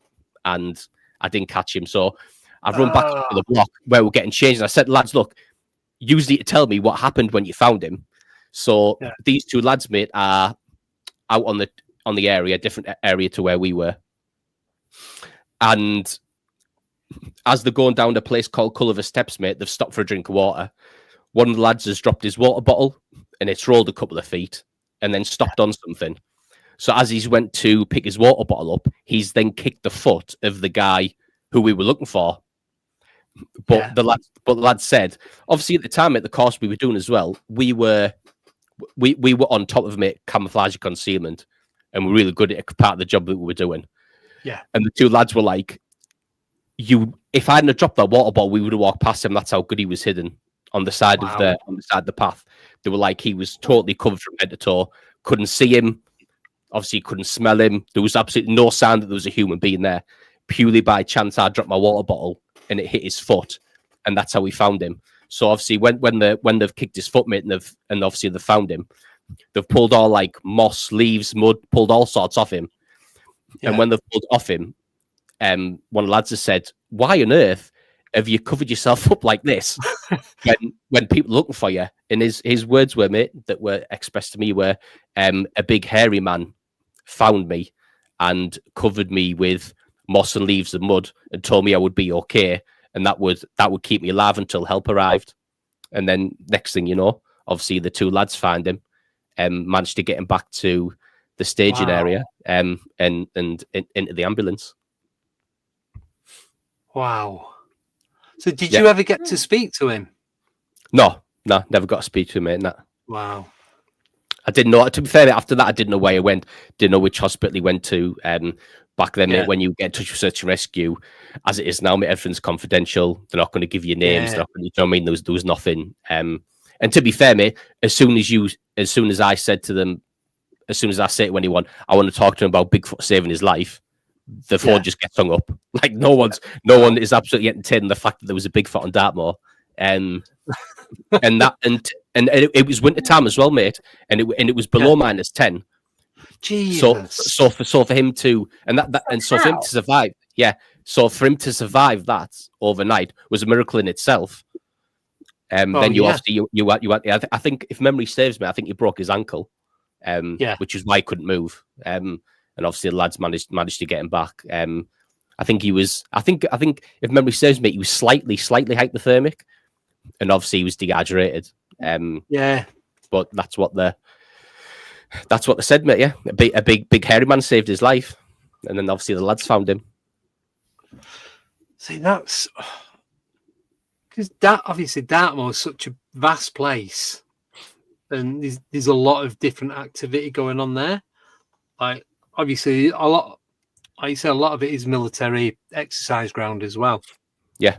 and I didn't catch him. So I've run back to the block where we're getting changed. And I said, lads, look, you need to tell me what happened when you found him. So these two lads, mate, are out on the area, different area to where we were. And as they're going down a place called Culliver Steps, mate, they've stopped for a drink of water. One of the lads has dropped his water bottle, and it's rolled a couple of feet and then stopped on something. So as he's went to pick his water bottle up, he's then kicked the foot of the guy who we were looking for. But the lad said, obviously at the time at the course we were doing as well, we were on top of it, camouflage and concealment, and we're really good at part of the job that we were doing. Yeah. And the two lads were like, if I hadn't dropped that water bottle, we would have walked past him. That's how good he was hidden on the side of the path. They were like, he was totally covered from head to toe. Couldn't see him. Obviously, couldn't smell him. There was absolutely no sign that there was a human being there. Purely by chance, I dropped my water bottle and it hit his foot, and that's how we found him. So obviously, when they've kicked his foot, mate, and obviously they've found him, they've pulled all like moss, leaves, mud, pulled all sorts off him. Yeah. And when they've pulled off him, one of the lads has said, "Why on earth have you covered yourself up like this when people are looking for you?" And his words were, mate, that were expressed to me were, "A big hairy man found me and covered me with moss and leaves and mud and told me I would be okay, and that would keep me alive until help arrived." And then next thing you know, obviously the two lads find him and managed to get him back to the staging area and into the ambulance. Wow. So did you ever get to speak to him? No, never got to speak to him, mate. Nah. Wow. I didn't know. To be fair, after that, I didn't know where he went. Didn't know which hospital he went to. Back then, mate, when you get in touch with search and rescue, as it is now, mate, everything's confidential. They're not going to give you names. They're not going to, you know what I mean? There was nothing. And to be fair, mate, as soon as I said to them, as soon as I say to anyone, I want to talk to him about Bigfoot saving his life, the phone just gets hung up. Like no one is absolutely entertaining the fact that there was a Bigfoot on Dartmoor. And it was winter time as well, mate, and it was below -10. Jesus. So for him to for him to survive, so for him to survive that overnight was a miracle in itself. Then you obviously you I think if memory serves me, I think he broke his ankle, which is why he couldn't move. And obviously the lads managed to get him back. I think if memory serves me, he was slightly hypothermic, and obviously he was dehydrated. But that's what they said, mate. Yeah, a big hairy man saved his life, and then obviously the lads found him. See, that's because obviously Dartmoor is such a vast place, and there's a lot of different activity going on there. Like obviously a lot of it is military exercise ground as well. Yeah,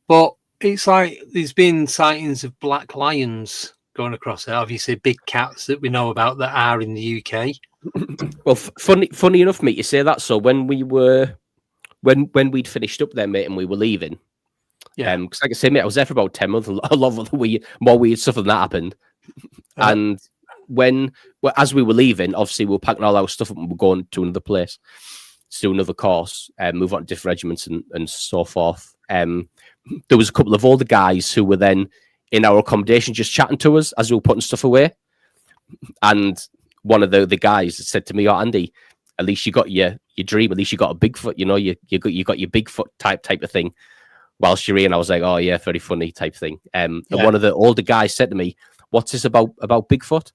but it's like there's been sightings of black lions going across there. Obviously, big cats that we know about that are in the UK. Well, funny enough, mate, you say that. So when when we'd finished up there, mate, and we were leaving, because like I say, mate, I was there for about 10 months. A lot of the more weird stuff than that happened. And as we were leaving, obviously we were packing all our stuff up and we're going to another place, to do another course, move on to different regiments and so forth. There was a couple of older guys who were then in our accommodation just chatting to us as we were putting stuff away. And one of the guys said to me, "Oh, Andy, at least you got your dream. At least you got a Bigfoot. You know, you got your Bigfoot type of thing." Whilst you're in, I was like, "Oh yeah, very funny type thing." And one of the older guys said to me, "What's this about Bigfoot?"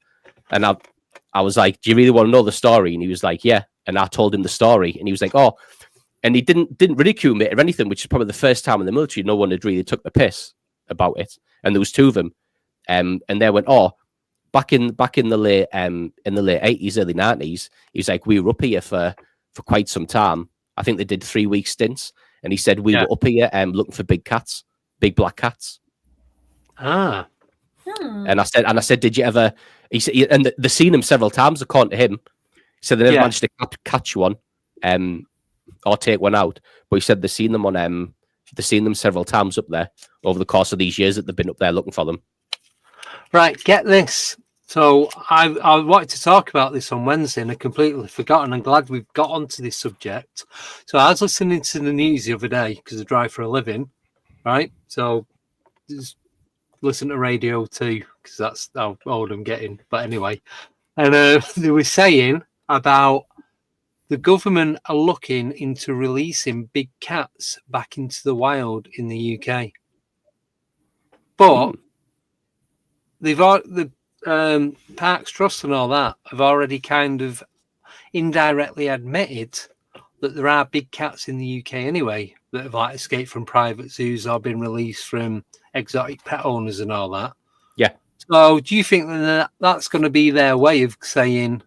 And I was like, "Do you really want to know the story?" And he was like, "Yeah." And I told him the story, and he was like, "Oh," and he didn't ridicule me or anything, which is probably the first time in the military no one had really took the piss about it. And there was two of them, and they went, "Oh." Back in the late 80s, early 90s, he was like, we were up here for quite some time. I think they did 3-week stints, and he said we were up here looking for big cats, big black cats. Ah. And I said, did you ever? He said, and they've seen them several times. According to him, he said they never managed to catch one, or take one out. But he said they've seen them several times up there over the course of these years that they've been up there looking for them. Right, get this. So I wanted to talk about this on Wednesday and I completely forgot, and I'm glad we've got onto this subject. So I was listening to the news the other day because I drive for a living, right? So just listen to radio too because that's how old I'm getting. But anyway, and they were saying about the government are looking into releasing big cats back into the wild in the UK. But the Parks Trust and all that have already kind of indirectly admitted that there are big cats in the UK anyway that have like escaped from private zoos or been released from exotic pet owners and all that. Yeah. So do you think that that's going to be their way of saying,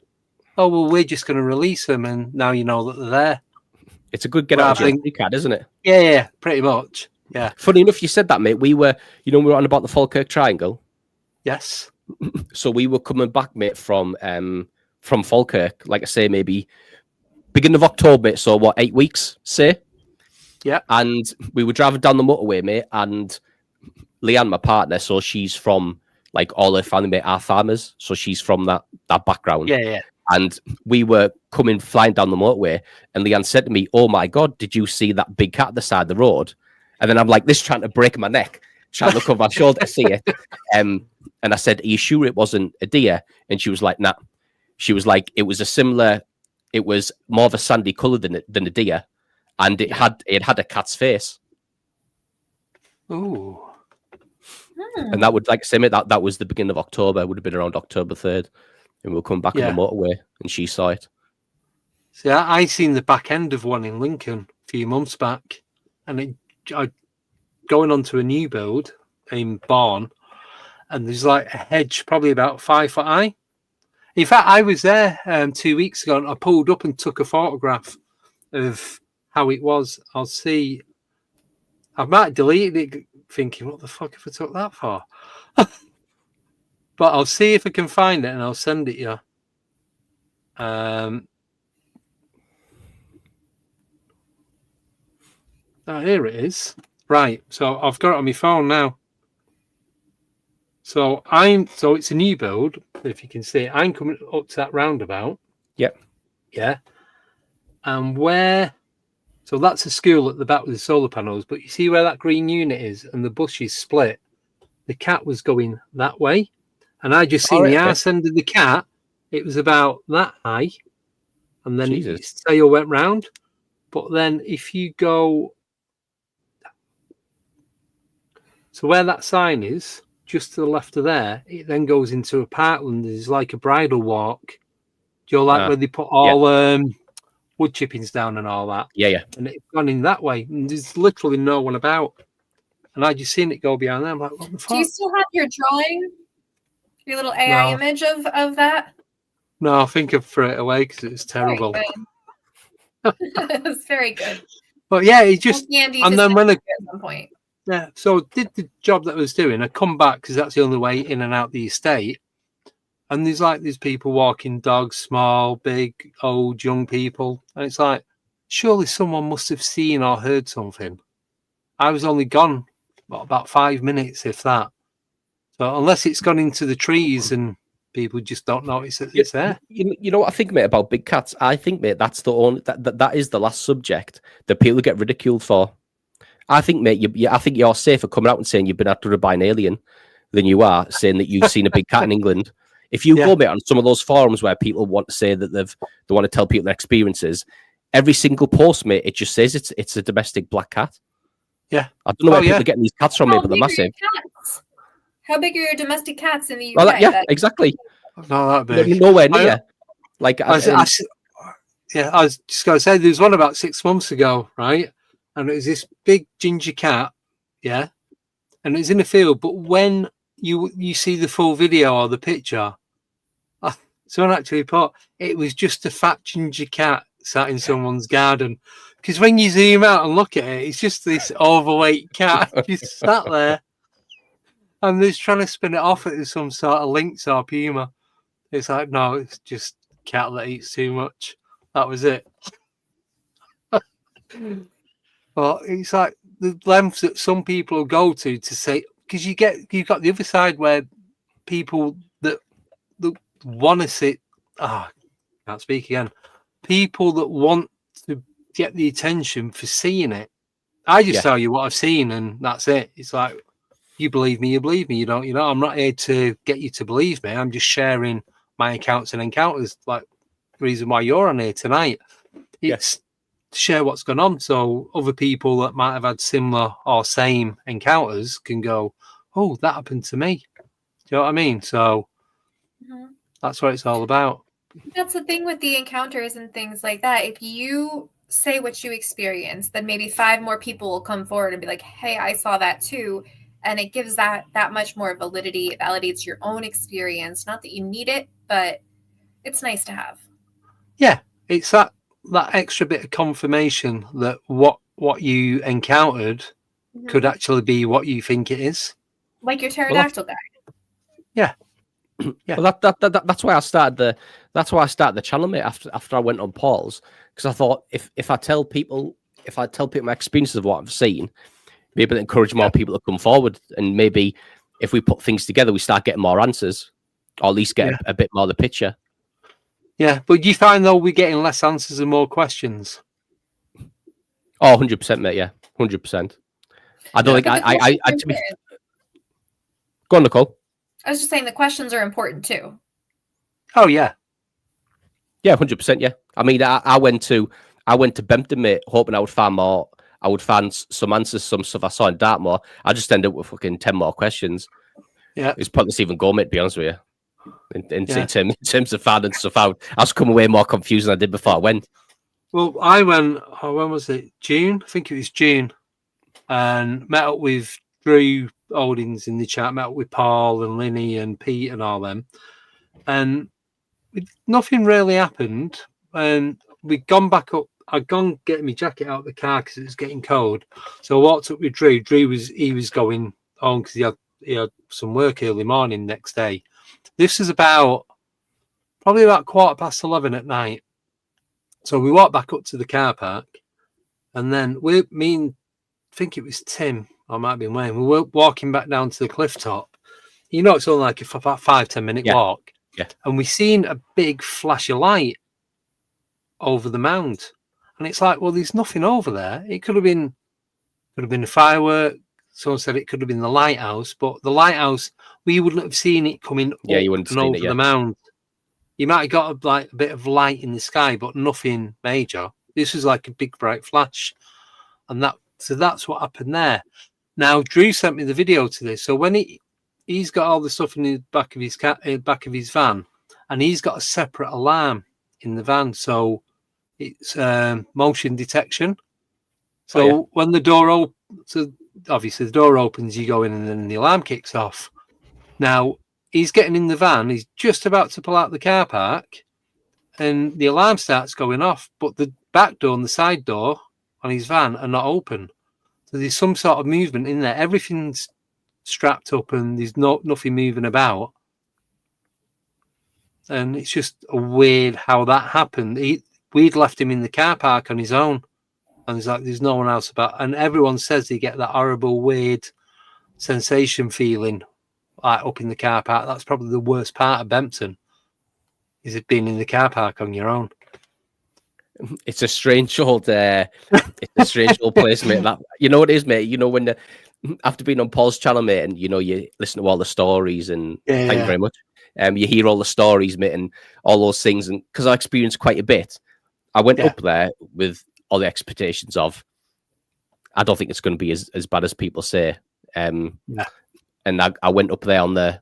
"Oh well, we're just going to release them, and now you know that they're there"? It's a good get out of jail card, isn't it? Yeah, pretty much. Yeah. Funny enough, you said that, mate. We were on about the Falkirk Triangle. Yes. So we were coming back, mate, from Falkirk, like I say, maybe beginning of October, mate. So what, 8 weeks, say? Yeah. And we were driving down the motorway, mate, and Leanne, my partner, so she's from, like, all her family, mate, are farmers, so she's from that background. Yeah. And we were flying down the motorway, and Leanne said to me, "Oh my God, did you see that big cat at the side of the road?" And then I'm like, this trying to break my neck, trying to look over my shoulder to see it. And I said, "Are you sure it wasn't a deer?" And she was like, "Nah." She was like, it was more of a sandy color than a deer, and it had a cat's face. Ooh. And that would, like I say, mate, that was the beginning of October. It would have been around October 3rd, and we'll come back on the motorway, and she saw it. See, I seen the back end of one in Lincoln a few months back, and I going onto a new build in Barn, and there's like a hedge probably about 5 foot high. In fact, I was there 2 weeks ago, and I pulled up and took a photograph of how it was. I'll see. I might delete it, thinking, "What the fuck have I took that for?" But I'll see if I can find it, and I'll send it you. Here it is. Right, so I've got it on my phone now. So it's a new build. If you can see, I'm coming up to that roundabout. Yep. Yeah. And so that's a school at the back with the solar panels. But you see where that green unit is, and the bush is split. The cat was going that way, and I just seen the arse end of the cat. It was about that high, and then its tail went round. But then if you go, so where that sign is, just to the left of there, it then goes into a parkland. There's like a bridle walk. Do you know, like where they put all wood chippings down and all that? Yeah. And it's gone in that way. And there's literally no one about. And I just seen it go behind there. I'm like, what the fuck? Do you still have your drawing? Your little AI image of that? No, I think I've thrown it away because it was terrible. It's very good. But yeah, it just, and then when at some point. So did the job that I was doing. I come back because that's the only way in and out the estate. And there's people walking dogs, small, big, old, young people. And it's like, surely someone must have seen or heard something. I was only gone about 5 minutes, if that. So unless it's gone into the trees and people just don't notice that it's there. You know what I think, mate, about big cats? I think, mate, that's the only that is the last subject that people get ridiculed for. I think, mate, I think you're safer coming out and saying you've been abducted by an alien than you are saying that you've seen a big cat in England. If you go, mate, on some of those forums where people want to say that they want to tell people their experiences, every single post, mate, it just says it's a domestic black cat. Yeah. I don't know where people are getting these cats from, mate, but they're massive. How big are your domestic cats in the UK? Well, yeah, exactly. Not that big. Nowhere near. I was just going to say, there was one about 6 months ago, right? And it was this big ginger cat, yeah? And it was in the field, but when you see the full video or the picture, someone actually put, it was just a fat ginger cat sat in someone's garden. Because when you zoom out and look at it, it's just this overweight cat just sat there. And they're trying to spin it off as some sort of lynx or puma. It's like, no, it's just a cat that eats too much. That was it. But it's like the lengths that some people go to say, because you've got the other side where people that want to sit, can't speak again. People that want to get the attention for seeing it. I just tell you what I've seen, and that's it. It's like, you believe me, you believe me. You don't, I'm not here to get you to believe me. I'm just sharing my accounts and encounters. Like the reason why you're on here tonight. It's to share what's going on, so other people that might have had similar or same encounters can go, oh, that happened to me. Do you know what I mean? So that's what it's all about. That's the thing with the encounters and things like that. If you say what you experienced, then maybe 5 more people will come forward and be like, hey, I saw that too. And it gives that much more validity. It validates your own experience. Not that you need it, but it's nice to have. Yeah. It's that extra bit of confirmation that what you encountered could actually be what you think it is. Like your pterodactyl guy. Yeah. Yeah. Well, that's why I started the channel, mate, after I went on Paul's, because I thought if I tell people my experiences of what I've seen, maybe it'll encourage more people to come forward, and maybe if we put things together, we start getting more answers, or at least get a bit more of the picture. Yeah, but do you find though we're getting less answers and more questions? Oh, 100%, mate. Yeah, 100%. I don't think I to be... Go on, Nicole. I was just saying the questions are important too. Oh yeah. Yeah, 100%. Yeah. I mean, I went to Bempton, mate, hoping I would find more. I would find some answers, some stuff I saw in Dartmoor. I just ended up with fucking 10 more questions. Yeah. It's pointless even go, mate, to be honest with you. In terms of finding stuff out, I was coming away more confused than I did before I went. Well, I went, when was it? June? I think it was June. And met up with Drew Oldings in the chat, met up with Paul and Linny and Pete and all them. And nothing really happened. And we'd gone back up. I'd gone getting my jacket out of the car because it was getting cold. So I walked up with Drew. Drew was going home because he had some work early morning next day. This is probably about 11:15 at night. So we walked back up to the car park, and then I think it was Tim, or might have been Wayne. We were walking back down to the cliff top. It's only like about 5-10 minute walk. Yeah. And we seen a big flash of light over the mound. And it's like, well, there's nothing over there. It could have been a firework. Someone said it could have been the lighthouse, but the lighthouse, we wouldn't have seen it coming up you wouldn't have and seen over the mound. You might have got a bit of light in the sky, but nothing major. This was like a big bright flash, and that's what happened there. Now Drew sent me the video to this. So when he's got all the stuff in the back of his van, and he's got a separate alarm in the van, so it's motion detection. So when the door opens, obviously the door opens, you go in, and then the alarm kicks off. Now he's getting in the van, he's just about to pull out the car park, and the alarm starts going off, but the back door and the side door on his van are not open. So there's some sort of movement in there. Everything's strapped up and there's nothing moving about. and it's just weird how that happened. We'd left him in the car park on his own, and it's like there's no one else about. And everyone says they get that horrible, weird sensation feeling, like up in the car park. That's probably the worst part of Bempton, is it being in the car park on your own. It's a strange old, it's a strange old place, mate. That, you know what it is, mate. You know, when after being on Paul's channel, mate, and you know you listen to all the stories, and thank you very much. You hear all the stories, mate, and all those things, and because I experienced quite a bit, I went up there with all the expectations of, I don't think it's going to be as bad as people say. And I went up there on the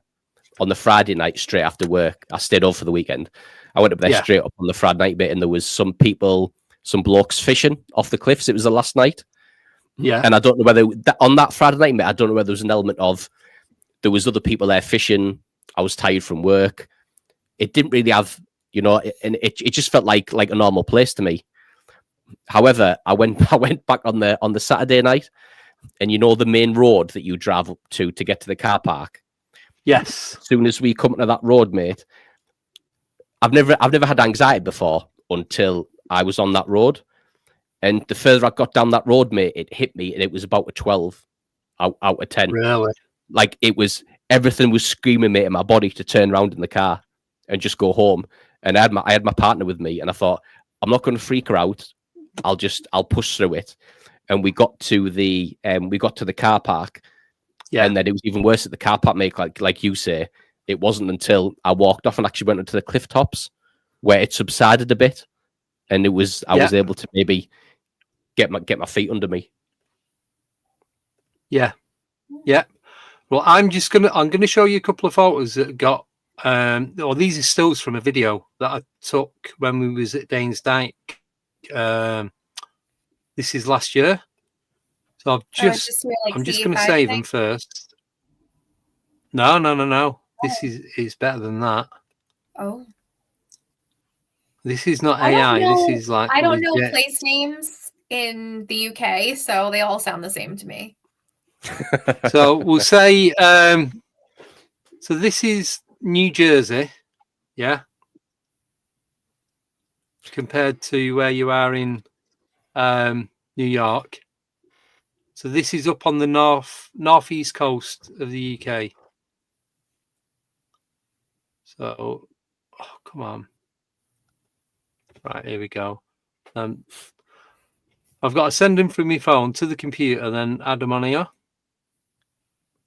Friday night straight after work. I stayed over for the weekend. I went up there straight up on the Friday night bit, and there was some blokes fishing off the cliffs. It was the last night. Yeah. And I don't know whether on that Friday night, mate, I don't know whether there was an element of there was other people there fishing. I was tired from work. It didn't really have, you know, and it just felt like a normal place to me. However, I went back on the Saturday night, and you know the main road that you drive up to get to the car park. Yes. As soon as we come to that road, mate, I've never had anxiety before until I was on that road. And the further I got down that road, mate, it hit me, and it was about a 12 out of 10. Really? Like everything was screaming, mate, in my body to turn around in the car and just go home. And I had my partner with me, and I thought, I'm not going to freak her out. I'll push through it. And we got to the car park. Yeah. And then it was even worse at the car park, mate, like you say. It wasn't until I walked off and actually went into the cliff tops where it subsided a bit, and I was able to maybe get my feet under me. Yeah. Well, I'm gonna show you a couple of photos that got these are stills from a video that I took when we was at Danes Dyke. This is last year. So I'm just gonna save them first. No. This is better than that. Oh. This is not AI. This is like I don't know place names in the UK, so they all sound the same to me. So we'll say so this is New Jersey, yeah, compared to where you are in New York. So this is up on the northeast coast of the UK. So, oh, come on. Right, here we go. I've got to send them from my phone to the computer, then add them on here.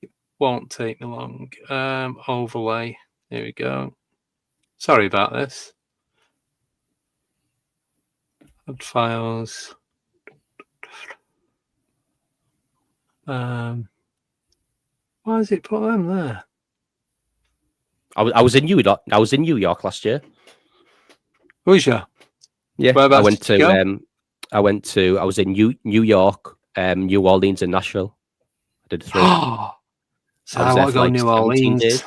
It won't take me long. Overlay. Here we go. Sorry about this. Add files. Why has it put them there? I was in New York. I was in New York last year. Was you? Yeah, I was in New York, New Orleans, and Nashville. I did 3. So I want to go New Orleans. Days.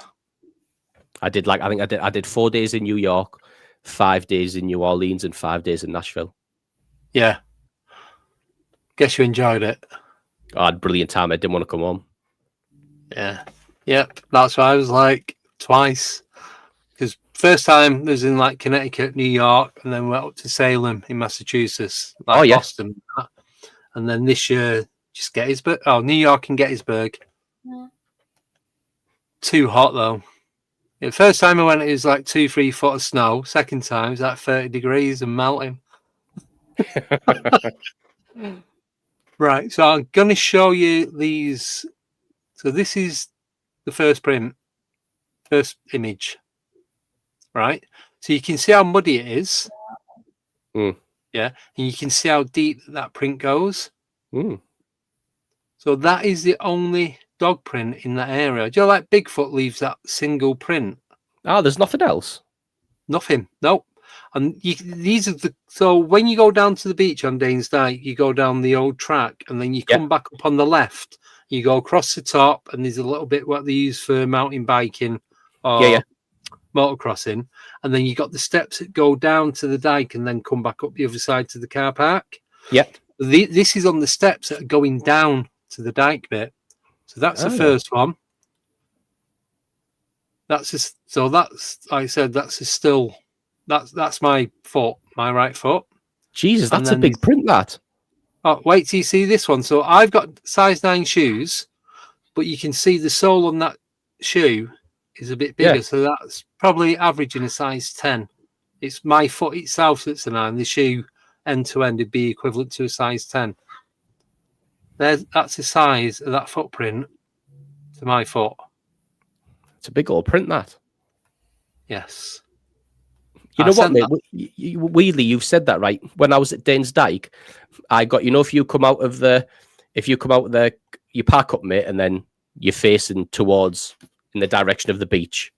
I did 4 days in New York, 5 days in New Orleans, and 5 days in Nashville. Yeah. Guess you enjoyed it. I had a brilliant time. I didn't want to come home. Yeah. Yep. That's why I was like twice. Because first time was in like Connecticut, New York, and then went up to Salem in Massachusetts, like Boston. And then this year, just Gettysburg. Oh, New York and Gettysburg. Yeah. Too hot though. The first time I went, it was like 2-3 foot of snow. Second time, it was like 30 degrees and melting. Right, so I'm going to show you these. So this is the first image. Right, so you can see how muddy it is. Yeah, and you can see how deep that print goes. So that is the only dog print in that area. Do you know, like Bigfoot leaves that single print? Oh, there's nothing else. Nothing. Nope. And these are so when you go down to the beach on Danes Dyke, you go down the old track, and then you come back up on the left. You go across the top, and there's a little bit what they use for mountain biking or motocrossing, and then you got the steps that go down to the dike and then come back up the other side to the car park. This is on the steps that are going down to the dike bit. So that's the first one. So that's, like I said, that's my foot, my right foot. Jesus, And that's a then big print, that. Oh, wait till you see this one. So I've got size 9 shoes, but you can see the sole on that shoe is a bit bigger. Yeah. So that's probably averaging a size 10. It's my foot itself that's a 9. The shoe end to end would be equivalent to a size 10. That's the size of that footprint to my foot. It's a big old print, that. Yes. You know what, mate? Weirdly, you've said that, right? When I was at Danes Dyke, I got, if you come out of you park up, mate, and then you're facing towards in the direction of the beach.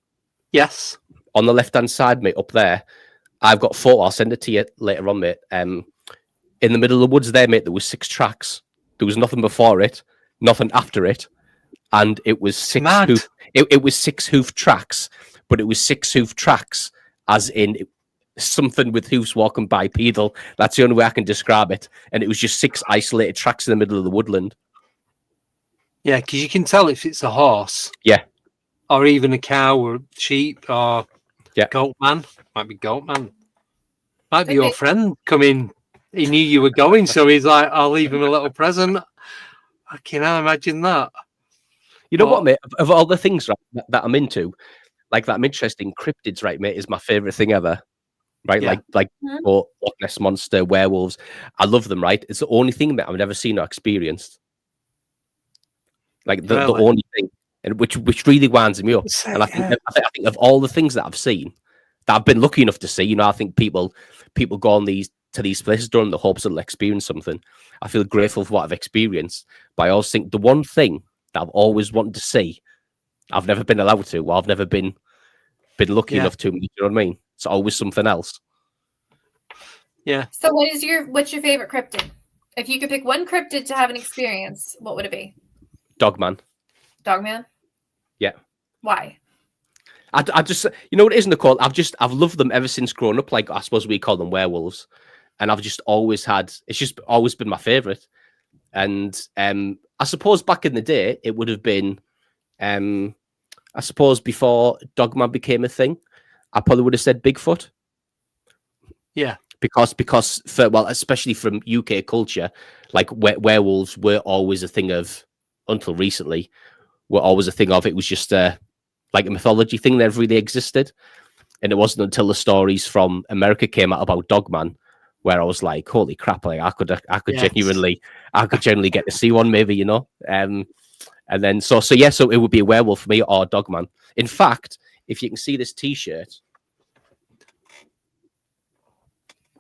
Yes. On the left-hand side, mate, up there, I've got a photo. I'll send it to you later on, mate. In the middle of the woods there, mate, there was 6 tracks. There was nothing before it, nothing after it, and it was 6 hoof. It was 6 hoof tracks, but it was 6 hoof tracks, as in something with hoofs walking bipedal. That's the only way I can describe it. And it was just 6 isolated tracks in the middle of the woodland. Yeah, because you can tell if it's a horse. Yeah. Or even a cow or sheep or goat man. Might be goat man. Might be your friend coming. He knew you were going, so he's like, I'll leave him a little present. I can imagine that. You know what, mate? Of all the things that I'm into, like that I'm interested in, cryptids, right, mate, is my favorite thing ever. Right, like Loch Ness Monster, werewolves. I love them, right? It's the only thing that I've never seen or experienced. Like the only thing, and which really winds me up. And I think of all the things that I've seen, that I've been lucky enough to see, I think people go on these places during the hopes that they'll experience something. I feel grateful for what I've experienced, but I also think the one thing that I've always wanted to see, I've never been allowed to. Well, I've never been lucky enough to. You know what I mean? It's always something else. Yeah. So what's your favorite cryptid? If you could pick one cryptid to have an experience, what would it be? Dogman. Dogman? Yeah. Why? I just, what it is, Nicole? I've loved them ever since growing up. Like, I suppose we call them werewolves. And I've just always it's just always been my favorite. And I suppose back in the day, it would have been, I suppose before Dogman became a thing, I probably would have said Bigfoot. Yeah. Because especially from UK culture, like werewolves were always a thing of, until recently, were always a thing of, it was just like a mythology thing that really existed. And it wasn't until the stories from America came out about Dogman where I was like, holy crap, like I could genuinely get to see one, maybe, and then so it would be a werewolf for me or Dogman. In fact, if you can see this t-shirt,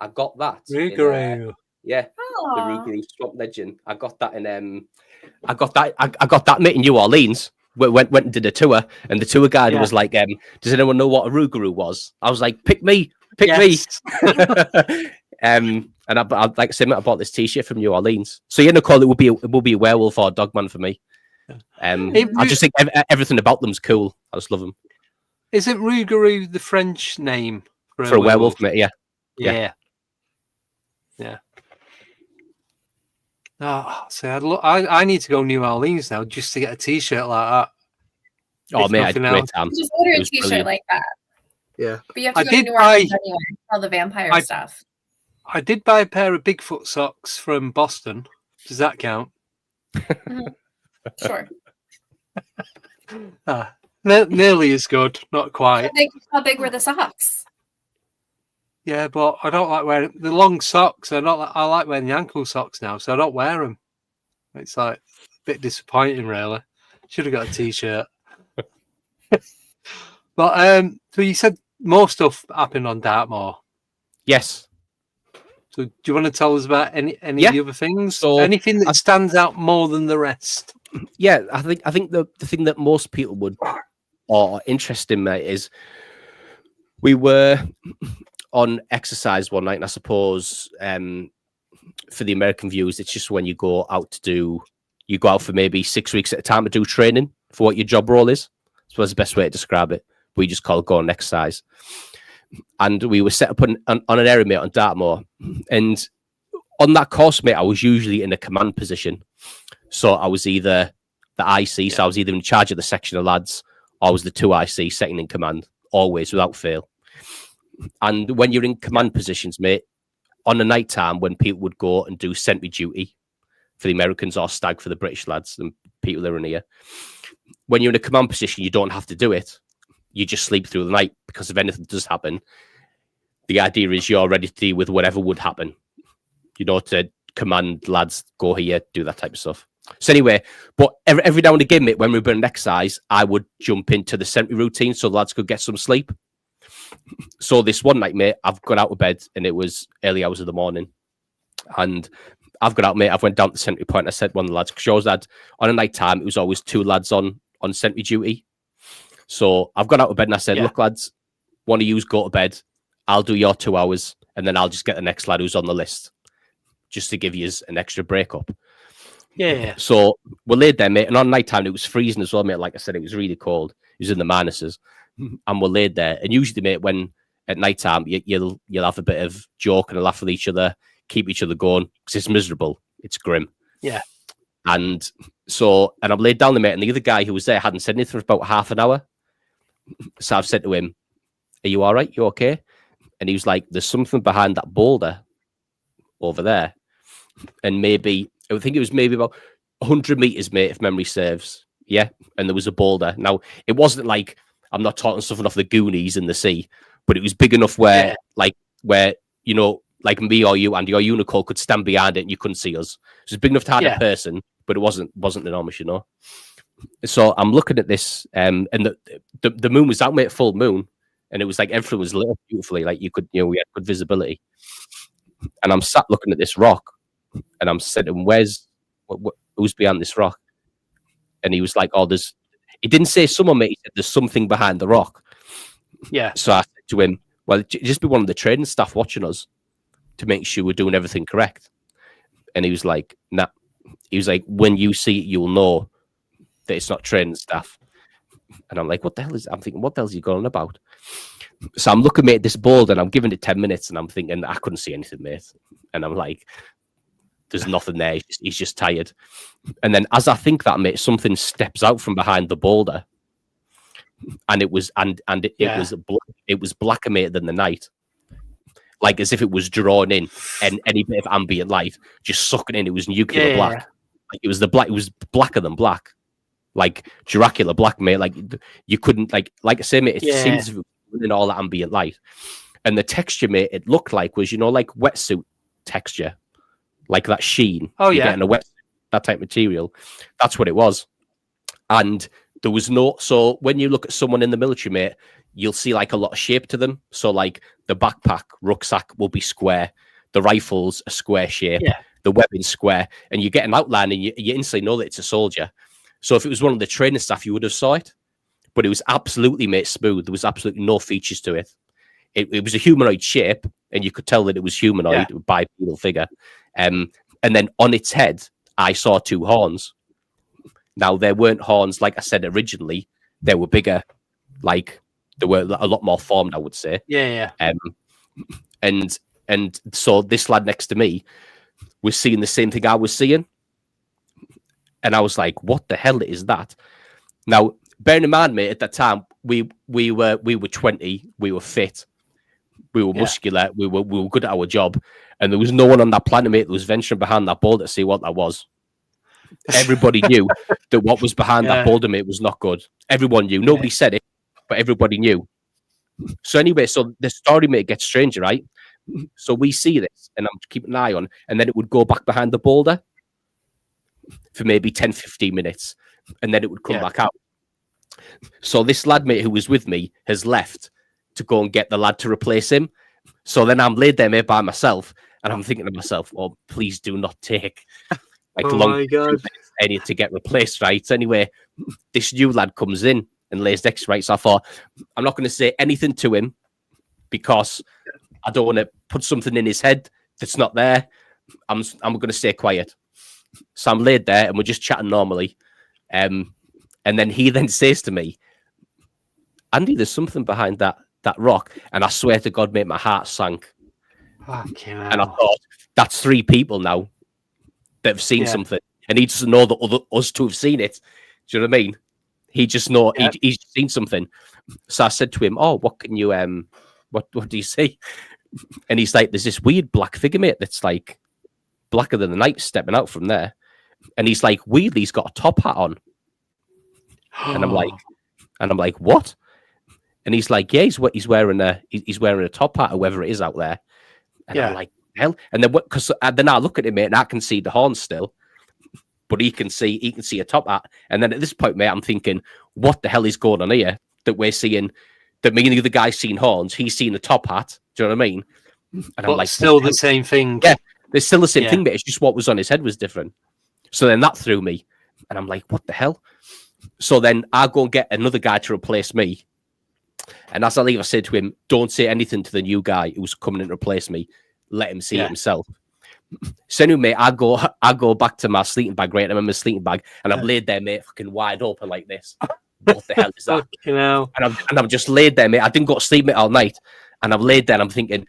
I got that. Rougarou. The Rougarou Swamp Legend. I got that in I got that mate in New Orleans. Went and did a tour, and the tour guide was like, does anyone know what a Rougarou was? I was like, pick me. And I like I said, I bought this t-shirt from New Orleans. So Nicole, it will be a werewolf or a Dogman for me. I just think everything about them's cool. I just love them. Isn't Rougarou the French name for a werewolf, mate? Yeah. Oh, so I need to go to New Orleans now just to get a t-shirt like that. Oh, mate, I had a great time. Just order a t-shirt like that. Yeah. But you have to go to New Orleans anyway, all the vampire stuff. I did buy a pair of Bigfoot socks from Boston. Does that count? Sure. Nearly as good, not quite. How big were the socks? Yeah, but I don't like wearing the long socks. I like wearing the ankle socks now, so I don't wear them. It's like a bit disappointing, really. Should have got a t-shirt. But so you said more stuff happened on Dartmoor. Yes. So do you want to tell us about any of the other things? So anything that stands out more than the rest? Yeah, I think the thing that most people would are interested in, mate, is we were on exercise one night, and I suppose for the American viewers, it's just when you go out for maybe 6 weeks at a time to do training for what your job role is. So that's the best way to describe it. We just call it go on exercise. And we were set up on an area, mate, on Dartmoor. And on that course, mate, I was usually in a command position. So I was either the IC, so I was either in charge of the section of lads, always the two I see second in command, always without fail. And when you're in command positions, mate, on the night time when people would go and do sentry duty for the Americans or stag for the British lads and people that are in here, when you're in a command position, you don't have to do it. You just sleep through the night, because if anything does happen, the idea is you're ready to deal with whatever would happen. You know, to command lads, go here, do that type of stuff. So anyway, but every now and again, mate, when we were in exercise, I would jump into the sentry routine so the lads could get some sleep. So this one night, mate, I've got out of bed and it was early hours of the morning. And I've got out, mate, I've went down to the sentry point. I said one of the lads, because yours had, on a night time, it was always two lads on sentry duty. So I've got out of bed and I said, look, lads, one of yous go to bed. I'll do your 2 hours and then I'll just get the next lad who's on the list, just to give you an extra break up. Yeah. So we laid there, mate, and on night time it was freezing as well, mate. Like I said, it was really cold. It was in the minuses, and we laid there. And usually, mate, when at night time you'll have a bit of joke and a laugh with each other, keep each other going, because it's miserable, it's grim. Yeah. And so, and I'm laid down the mate, and the other guy who was there hadn't said anything for about half an hour. So I've said to him, "Are you all right? You okay?" And he was like, "There's something behind that boulder over there," and maybe. I think it was maybe about 100 meters, mate, if memory serves. Yeah. And there was a boulder. Now, it wasn't like, I'm not talking something off the Goonies in the sea, but it was big enough where, you know, like me or you and your unicorn could stand behind it and you couldn't see us. It was big enough to hide a person, but it wasn't enormous, you know. So I'm looking at this, and the moon was out, mate, full moon, and it was like everything was lit up beautifully. Like you could, you know, we had good visibility. And I'm sat looking at this rock. And I'm saying, who's behind this rock? And he was like, he didn't say someone, mate. He said, there's something behind the rock. Yeah. So I said to him, well, it'd just be one of the training staff watching us to make sure we're doing everything correct. And he was like, nah. He was like, when you see it, you'll know that it's not training staff. And I'm like, I'm thinking, what the hell is he going on about? So I'm looking, mate, at this boulder and I'm giving it 10 minutes and I'm thinking, I couldn't see anything, mate. And I'm like, there's nothing there. He's just tired. And then as I think that, mate, something steps out from behind the boulder. And it was blacker, mate, than the night. Like as if it was drawn in and any bit of ambient light, just sucking in. It was nuclear black. Like it was blacker than black. Like Dracula black, mate. Like you couldn't like I say, mate, it seems as if it was in all that ambient light. And the texture, mate, it looked like was, you know, like wetsuit texture. Like that sheen. Oh, you yeah. get in a wet, that type of material. That's what it was. And there was so when you look at someone in the military, mate, you'll see like a lot of shape to them. So like the backpack, rucksack will be square. The rifles a square shape. Yeah. The weapon square. And you get an outline and you instantly know that it's a soldier. So if it was one of the training staff, you would have saw it. But it was absolutely, mate, smooth. There was absolutely no features to it. It was a humanoid shape, and you could tell that it was humanoid, bipedal figure. And then on its head, I saw two horns. Now, there weren't horns, like I said originally. They were bigger. Like, they were a lot more formed, I would say. Yeah. And so this lad next to me was seeing the same thing I was seeing. And I was like, what the hell is that? Now, bearing in mind, mate, at that time, we were 20, we were fit. We were muscular. We were good at our job, and there was no one on that planet, mate, that was venturing behind that boulder to see what that was. Everybody knew that what was behind that boulder, mate, was not good. Everyone knew. Nobody said it, but everybody knew. So anyway, so the story, mate, gets stranger, right? So we see this, and I'm keeping an eye on, and then it would go back behind the boulder for maybe 10, 15 minutes, and then it would come back out. So this lad, mate, who was with me has left to go and get the lad to replace him. So then I'm laid there, mate, by myself, and I'm thinking to myself, oh, please do not take long any to get replaced, right? Anyway, this new lad comes in and lays next, right? So I thought, I'm not going to say anything to him because I don't want to put something in his head that's not there. I'm going to stay quiet. So I'm laid there and we're just chatting normally. And then he then says to me, Andy, there's something behind that rock. And I swear to God, mate, my heart sank. And I thought, that's 3 people now that have seen something. And he doesn't know that us two have seen it. Do you know what I mean? He just know he's seen something. So I said to him, "Oh, what can you what do you see?" And he's like, "There's this weird black figure, mate, that's like blacker than the night stepping out from there." And he's like, weirdly, he's got a top hat on. And I'm like, what? And he's like, yeah, he's wearing a top hat, or whatever it is out there. And I'm like, hell. And then because then I look at him, mate, and I can see the horns still, but he can see a top hat. And then at this point, mate, I'm thinking, what the hell is going on here? That we're seeing, that me and the other guy's seen horns, he's seen a top hat. Do you know what I mean? And I'm like, still the same thing. Yeah, there's still the same thing, mate. It's just what was on his head was different. So then that threw me, and I'm like, what the hell? So then I go and get another guy to replace me. And as I leave, I said to him, don't say anything to the new guy who's coming in to replace me. Let him see it himself. So anyway, mate, I go back to my sleeping bag, right? I'm in my sleeping bag, and I've laid there, mate, fucking wide open like this. What the hell is that? You know? And I've just laid there, mate. I didn't go to sleep, mate, all night. And I've laid there, and I'm thinking,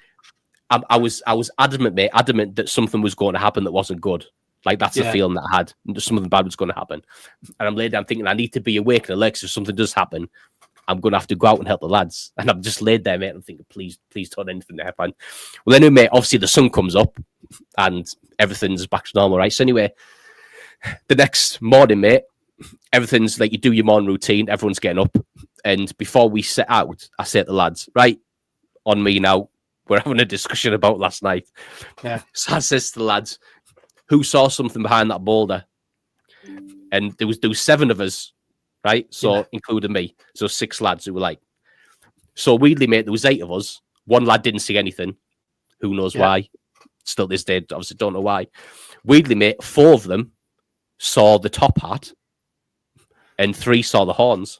I was adamant, mate, that something was going to happen that wasn't good. Like, that's the feeling that I had. Something bad was going to happen. And I'm laid there, I'm thinking, I need to be awake and alert, so if something does happen, I'm going to have to go out and help the lads. And I'm just laid there, mate, and I'm thinking, please don't anything happen. Well, anyway, mate, obviously the sun comes up and everything's back to normal, right? So anyway, the next morning, mate, everything's like, you do your morning routine, everyone's getting up. And before we set out, I say to the lads, right, on me now, we're having a discussion about last night. Yeah. So I says to the lads, who saw something behind that boulder? And there was 7 of us, right? So including me. So 6 lads who were like, so weirdly, mate, there was 8 of us. 1 lad didn't see anything. Who knows why? Still this day, obviously don't know why. Weirdly, mate, 4 of them saw the top hat and 3 saw the horns.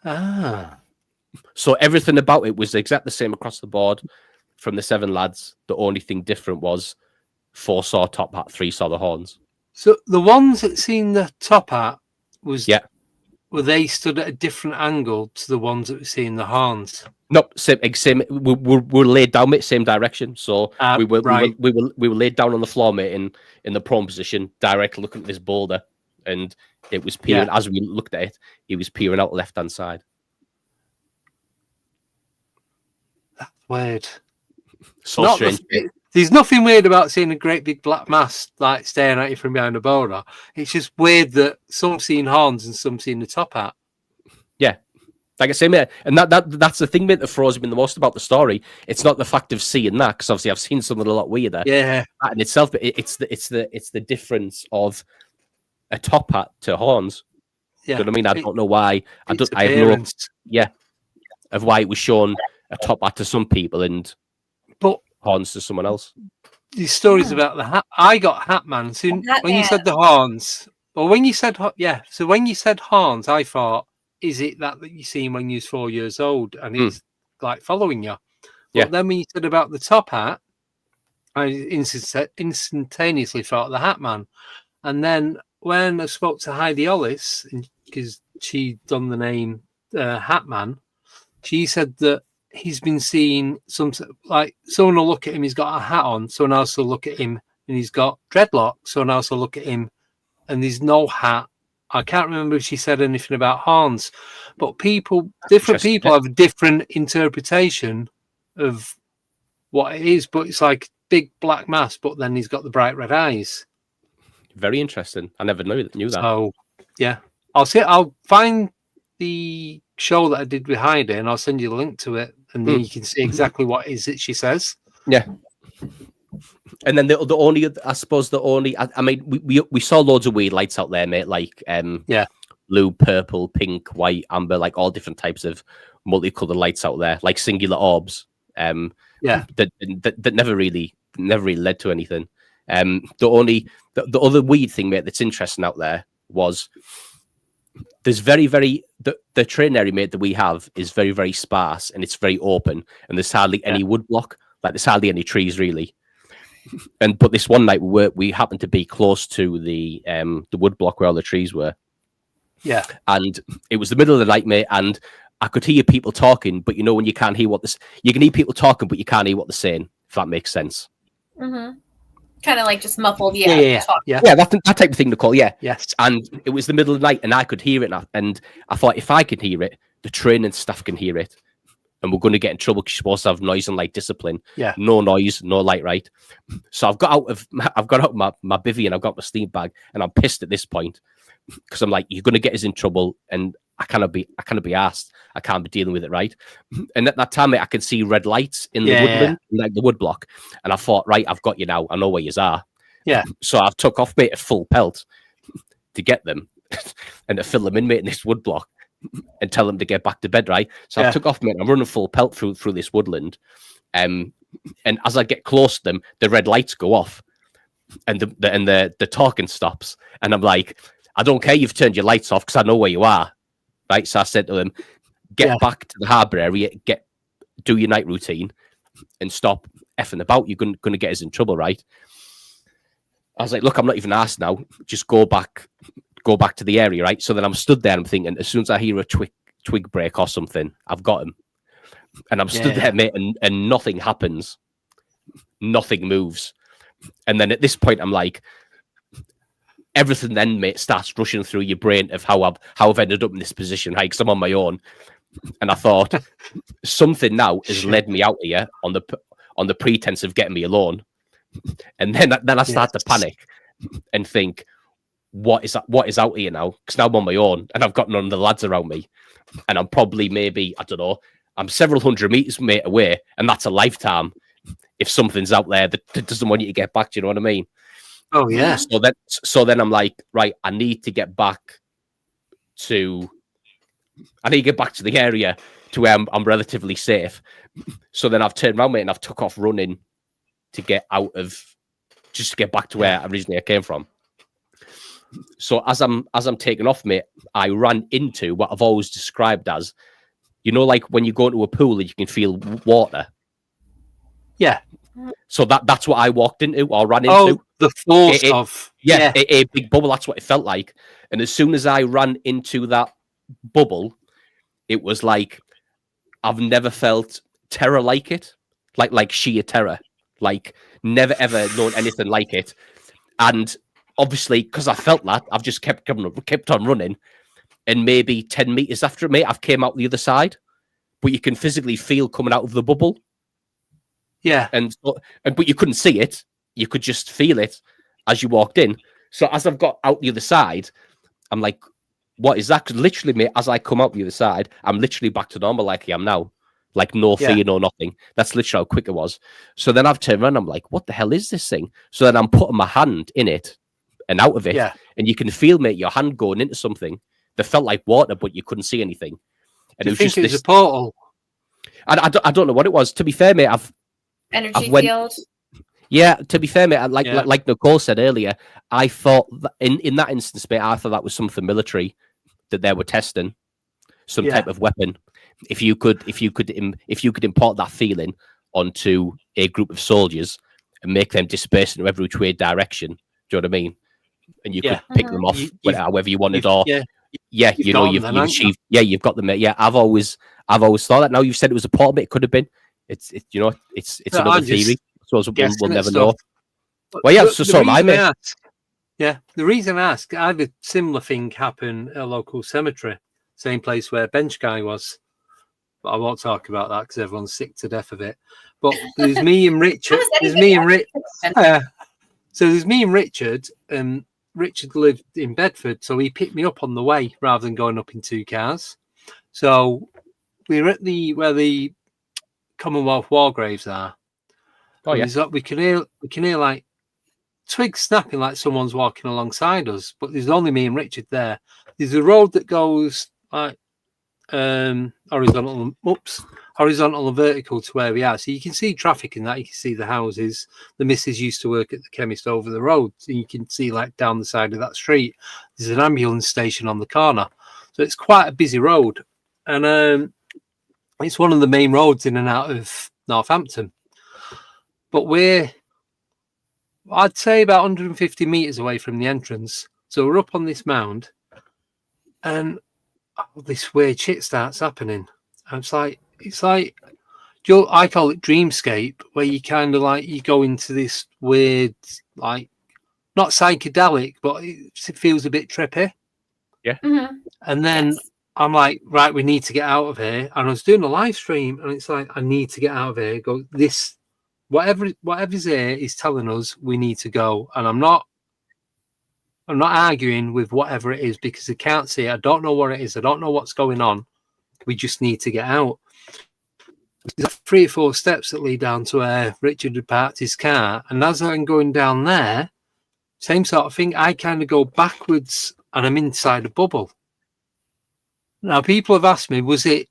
Ah. So everything about it was exactly the same across the board from the 7 lads. The only thing different was 4 saw top hat, 3 saw the horns. So the ones that seen the top hat were they stood at a different angle to the ones that were seeing the horns? Nope, same. We're laid down, mate, same direction. So we were laid down on the floor, mate, in the prone position, directly looking at this boulder, and it was peering. As we looked at it, he was peering out the left hand side. That's weird. So strange. There's nothing weird about seeing a great big black mass like staring at you from behind a boulder. It's just weird that some seen horns and some seen the top hat. Yeah. Like I say, mate, and that's the thing, mate, that throws me the most about the story. It's not the fact of seeing that, because obviously I've seen something a lot weirder. Yeah. That in itself, but it's the difference of a top hat to horns. Yeah. You know what I mean? I don't know why. I have no of why it was shown a top hat to some people and horns to someone else. These stories about the hat. I got Hat Man. So when you said the horns, well, when you said so when you said horns, I thought, is it that you seen when you was 4 years old and it's like following you? But then when you said about the top hat, I instantaneously thought the Hat Man. And then when I spoke to Heidi Ollis, because she'd done the name Hat Man, she said that he's been seeing like someone will look at him, he's got a hat on, someone else will look at him and he's got dreadlocks, someone else will look at him and there's no hat. I can't remember if she said anything about horns, but different people have a different interpretation of what it is, but it's like big black mass, but then he's got the bright red eyes. Very interesting. I never knew that. So yeah, I'll find the show that I did with Heidi and I'll send you the link to it, and then you can see exactly what is it she says. Yeah. And then the only I mean we saw loads of weird lights out there, mate, like blue, purple, pink, white, amber, like all different types of multicolored lights out there, like singular orbs. That never really led to anything. The other weird thing, mate, that's interesting out there was there's the train area, mate, that we have is very, very sparse and it's very open, and there's hardly any wood block, like there's hardly any trees really. But this one night we happened to be close to the wood block where all the trees were. Yeah. And it was the middle of the night, mate, and I could hear people talking, but you know when you can't hear you can hear people talking, but you can't hear what they're saying, if that makes sense. Mm-hmm. Kind of like just muffled, Yeah. That type of thing to call, yeah. Yes. And it was the middle of the night, and I could hear it, and I thought if I could hear it, the training staff can hear it, and we're going to get in trouble because you're supposed to have noise and light discipline. Yeah. No noise, no light, right? So I've got out my bivvy and I've got my steam bag, and I'm pissed at this point because I'm like, you're going to get us in trouble, and I cannot be asked. I can't be dealing with it, right? And at that time, mate, I could see red lights in the woodland, like the wood block. And I thought, right, I've got you now. I know where you are. Yeah. So I took off, mate, at full pelt to get them and to fill them in, mate, in this wood block and tell them to get back to bed, right? So I took off, mate. I'm running full pelt through this woodland. And as I get close to them, the red lights go off and the talking stops. And I'm like, I don't care you've turned your lights off because I know where you are. Right, so I said to them, get back to the harbour area, do your night routine, and stop effing about. You're going to get us in trouble, right? I was like, look, I'm not even asked now. Just go back to the area, right? So then I'm stood there and I'm thinking, as soon as I hear a twig break or something, I've got him. And I'm stood there, mate, and nothing happens. Nothing moves. And then at this point, I'm like, everything then, mate, starts rushing through your brain of how I've ended up in this position, right? Because I'm on my own, and I thought something now has led me out here on the pretense of getting me alone, and then I start to panic and think, what is out here now? Because now I'm on my own and I've got none of the lads around me, and I'm probably maybe I don't know, I'm several hundred meters, mate, away, and that's a lifetime if something's out there that doesn't want you to get back. Do you know what I mean? Oh yeah. So then I'm like, right, I need to get back to the area to where I'm relatively safe. So then I've turned around, mate, and I've took off running to get just to get back to where originally I came from. So as I'm taking off, mate, I ran into what I've always described as, you know, like when you go into a pool and you can feel water. Yeah. So that's what I walked into or ran into. Oh, the force of a big bubble. That's what it felt like. And as soon as I ran into that bubble, it was like I've never felt terror like it, like sheer terror, like never ever known anything like it. And obviously, because I felt that, I've just kept on running. And maybe 10 meters after it, mate, I've came out the other side, but you can physically feel coming out of the bubble. Yeah. But you couldn't see it. You could just feel it as you walked in. So as I've got out the other side, I'm like, what is that? Because literally, mate, as I come out the other side, I'm literally back to normal like I am now. Like no fear, no nothing. That's literally how quick it was. So then I've turned around, I'm like, what the hell is this thing? So then I'm putting my hand in it and out of it. Yeah. And you can feel, mate, your hand going into something that felt like water, but you couldn't see anything. And it was a portal? I don't know what it was. To be fair, mate, Energy field. Yeah, to be fair, mate, like Nicole said earlier, I thought that in that instance, mate, I thought that was something military that they were testing, some type of weapon. If you could import that feeling onto a group of soldiers and make them disperse in every which way direction, do you know what I mean? And you could pick them off however you wanted, or you've achieved. Yeah, you've got them, mate. Yeah, I've always thought that. Now you've said it was a portal, but it could have been. It's another theory. So we'll never know. Well, yeah, so am I, mate. Yeah, the reason I ask, I had a similar thing happen at a local cemetery, same place where Bench Guy was. But I won't talk about that because everyone's sick to death of it. But there's me and Richard. So there's me and Richard, and Richard lived in Bedford, so he picked me up on the way rather than going up in two cars. So we were at where the Commonwealth War graves are. Oh yeah. We can hear like twigs snapping, like someone's walking alongside us. But there's only me and Richard there. There's a road that goes like horizontal and vertical to where we are. So you can see traffic in that. You can see the houses. The missus used to work at the chemist over the road. So you can see like down the side of that street, there's an ambulance station on the corner. So it's quite a busy road. And it's one of the main roads in and out of Northampton. But I'd say about 150 meters away from the entrance. So we're up on this mound and this weird shit starts happening. And it's like I call it dreamscape, where you kind of like you go into this weird, like not psychedelic, but it feels a bit trippy. Yeah. Mm-hmm. And then Yes. I'm like, right, we need to get out of here. And I was doing a live stream, and it's like, I need to get out of here. Go this, whatever's here is telling us we need to go. And I'm not arguing with whatever it is because I can't see it. I don't know what it is. I don't know what's going on. We just need to get out. There's 3 or 4 steps that lead down to where Richard had parked his car. And as I'm going down there, same sort of thing. I kind of go backwards and I'm inside a bubble. Now, people have asked me, was it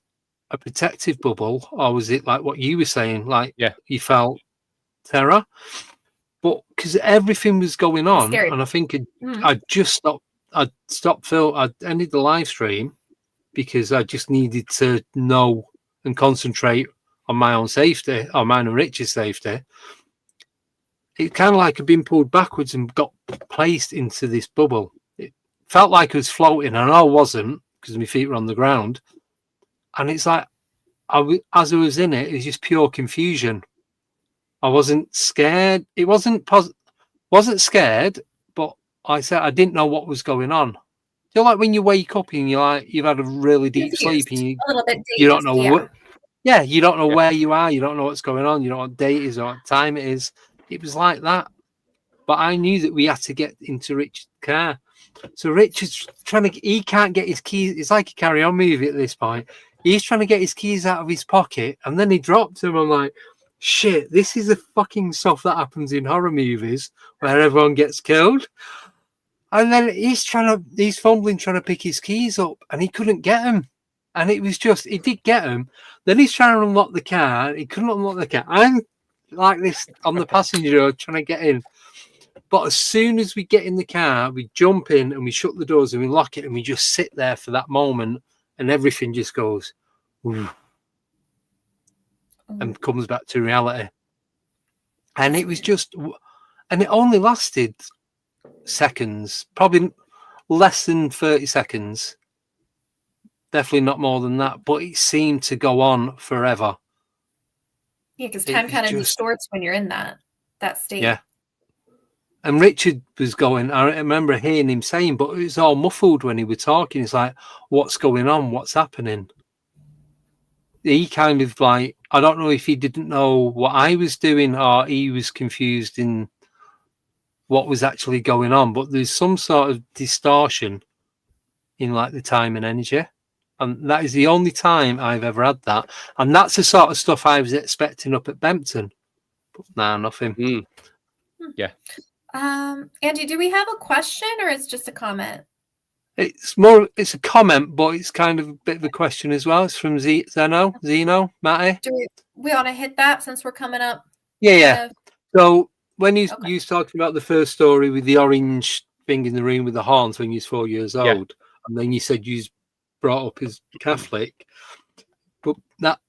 a protective bubble or was it like what you were saying? Like you felt terror? But because everything was going on, Scary. and I think I just stopped. I ended the live stream because I just needed to know and concentrate on my own safety, or mine and Richard's safety. It kind of like I'd been pulled backwards and got placed into this bubble. It felt like I was floating, and I wasn't because my feet were on the ground. And it's like, as I was in it, it was just pure confusion. I wasn't scared. It wasn't scared, but I said I didn't know what was going on. You know, like when you wake up and you've had a really deep sleep and a little bit you don't know what. Yeah, You don't know where you are. You don't know what's going on. You don't know what day it is or what time it is. It was like that. But I knew that we had to get into Richard's car. So Richard's he can't get his keys. It's like a Carry-On movie at this point. He's trying to get his keys out of his pocket and then he dropped them. I'm like, shit, this is the fucking stuff that happens in horror movies where everyone gets killed. And then he's fumbling, trying to pick his keys up and he couldn't get them. And it was just, he did get them. Then he's trying to unlock the car. He couldn't unlock the car. I'm like this on the passenger door trying to get in. But as soon as we get in the car, we jump in and we shut the doors and we lock it and we just sit there for that moment and everything just goes and comes back to reality. And it was just, and it only lasted seconds, probably less than 30 seconds. Definitely not more than that, but it seemed to go on forever. Yeah, because time kind of distorts when you're in that state. Yeah. And Richard was going, I remember hearing him saying, but it was all muffled when he was talking. It's like, what's going on? What's happening? He kind of like, I don't know if he didn't know what I was doing or he was confused in what was actually going on. But there's some sort of distortion in like the time and energy. And that is the only time I've ever had that. And that's the sort of stuff I was expecting up at Bempton. But nah, nothing. Yeah. Andy, do we have a question or it's just a comment? It's a comment, but it's kind of a bit of a question as well. It's from Zeno, Matty. Do we want to hit that since we're coming up? Yeah. So when you was talking about the first story with the orange thing in the room with the horns when you was 4 years old, and then you said you was brought up as Catholic, but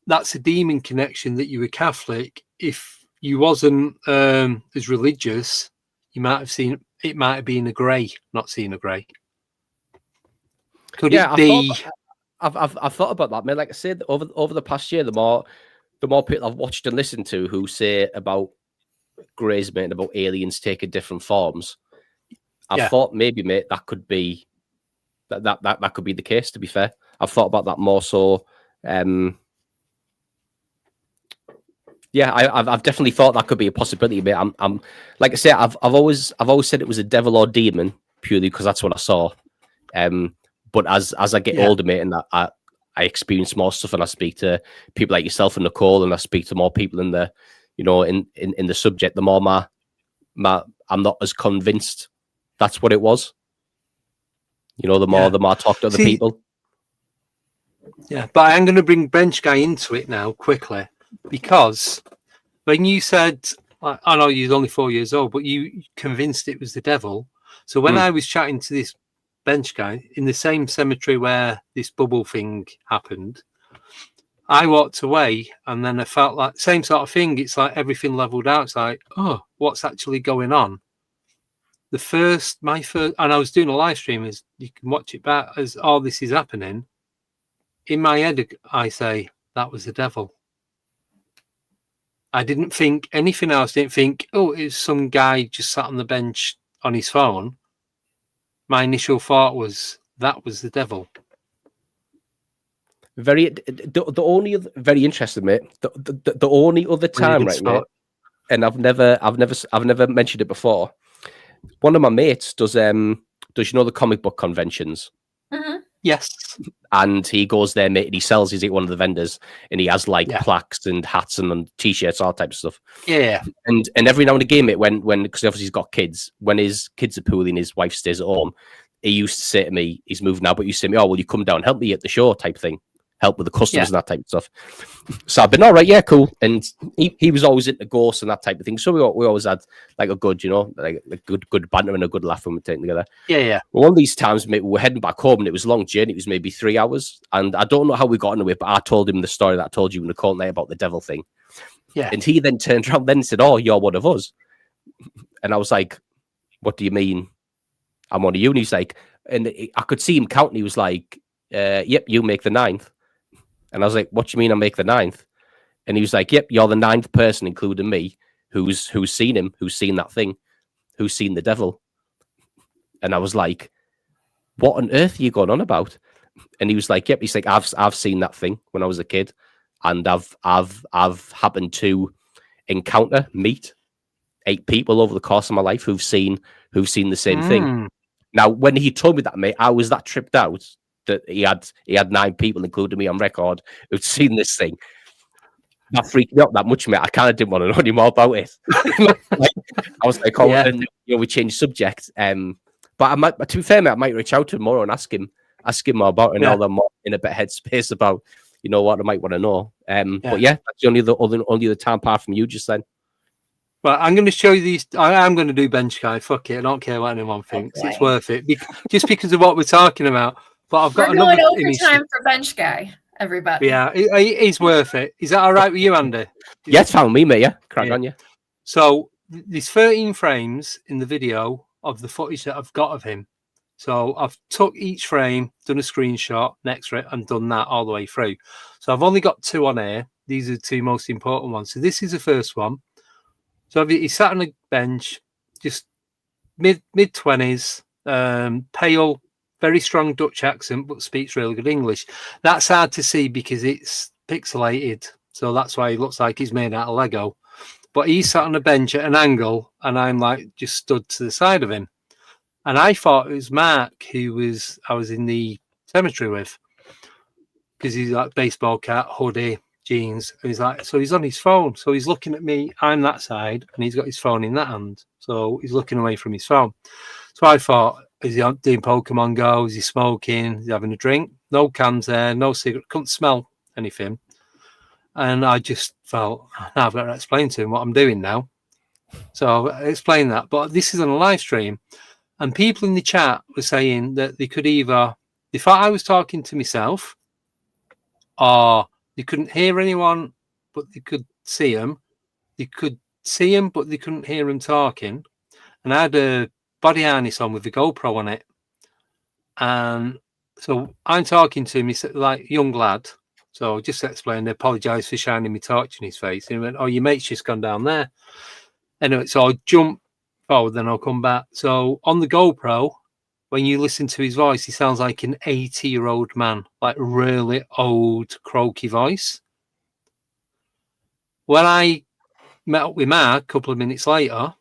that's a demon connection that you were Catholic. If you wasn't as religious, you might have seen it. Might have been a grey, not seen a grey. Could it be? I've thought about that, man. Like I said, over the past year, the more people I've watched and listened to who say about greys, mate, and about aliens taking different forms, I thought maybe, mate, that could be that could be the case. To be fair, I've thought about that more so. Yeah, I've definitely thought that could be a possibility, mate. I'm like I say, I've always said it was a devil or demon purely because that's what I saw. But as I get older, mate, and I experience more stuff, and I speak to people like yourself and Nicole, and I speak to more people in the, in the subject, the more I'm not as convinced that's what it was. The more I talk to other people. Yeah, but I'm going to bring Bench Guy into it now quickly, because when you said, I know you're only 4 years old, but you convinced it was the devil. So when I was chatting to this Bench Guy in the same cemetery where this bubble thing happened, I walked away and then I felt like same sort of thing. It's like everything leveled out. It's like, oh, what's actually going on? My first, and I was doing a live stream, as you can watch it back as all this is happening. In my head, I say that was the devil. I didn't think anything else. Didn't think, oh, it's some guy just sat on the bench on his phone. My initial thought was that was the devil. The only other, very interesting, mate. The only other time, right, mate, and I've never mentioned it before. One of my mates does the comic book conventions? Mm-hmm. Yes. And he goes there, mate, and he sells. He's one of the vendors, and he has like plaques and hats and t-shirts, all types of stuff. Yeah. And every now and again, mate, when because obviously he's got kids, when his kids are pooling, his wife stays at home. He used to say to me, he's moved now, but he used to say to me, "Oh, will you come down and help me at the show?" type thing. Help with the customers and that type of stuff. So I've been all right, yeah, cool. And he was always into ghosts and that type of thing. So we always had like a good, like a good banter and a good laugh when we're taking together. Yeah, yeah. Well, one of these times, mate, we were heading back home and it was a long journey. It was maybe 3 hours. And I don't know how we got into it, but I told him the story that I told you in the call night about the devil thing. Yeah. And he then turned around and said, "Oh, you're one of us." And I was like, "What do you mean I'm one of you?" And he's like, and I could see him counting. He was like, "Yep, you make the 9th." And I was like, "What do you mean I make the 9th?" And he was like, "Yep, you're the 9th person, including me, who's seen him, who's seen that thing, who's seen the devil." And I was like, "What on earth are you going on about?" And he was like, "Yep." He's like, I've seen that thing when I was a kid, and I've happened to meet 8 people over the course of my life who've seen the same thing. Now, when he told me that, mate, I was that tripped out that he had 9 people, including me, on record who'd seen this thing. That freaked me out that much, mate. I kind of didn't want to know any more about it. I was like, "Oh," and we changed subject. But I might, to be fair, mate, I might reach out to him more and ask him more about it, and now they're more in a better headspace about what I might want to know. But yeah, that's the only other time apart from you just then. Well, I'm going to show you these. I'm going to do bench guy. Fuck it. I don't care what anyone thinks. It's worth it. Just because of what we're talking about. But I've got another overtime for bench guy, everybody. Yeah, he's worth it. Is that all right with you, Andy? Yeah, it's fine with me, mate. Yeah, crack on, yeah. So there's 13 frames in the video of the footage that I've got of him. So I've took each frame, done a screenshot next to it, and done that all the way through. So I've only got 2 on here. These are the 2 most important ones. So this is the first one. So he sat on a bench, just mid-20s, pale, very strong Dutch accent, but speaks really good English. That's hard to see because it's pixelated. So that's why he looks like he's made out of Lego. But he sat on a bench at an angle, and I'm like just stood to the side of him. And I thought it was Mark, who I was in the cemetery with, because he's like baseball cap, hoodie, jeans. And he's like, so he's on his phone. So he's looking at me. I'm that side, and he's got his phone in that hand. So he's looking away from his phone. So I thought, is he doing Pokemon Go? Is he smoking? Is he having a drink? No cans there, no cigarette. Couldn't smell anything. And I just felt, now I've got to explain to him what I'm doing now. So I explained that. But this is on a live stream. And people in the chat were saying that they thought I was talking to myself, or they couldn't hear anyone, but they could see him. They could see him, but they couldn't hear him talking. And I had a body harness on with a GoPro on it. And so I'm talking to him, he's like young lad. So just to explain, I apologise for shining my torch in his face. And he went, "Oh, your mate's just gone down there." Anyway, so I'll jump forward, then I'll come back. So on the GoPro, when you listen to his voice, he sounds like an 80-year-old man, like really old, croaky voice. When I met up with Mark a couple of minutes later,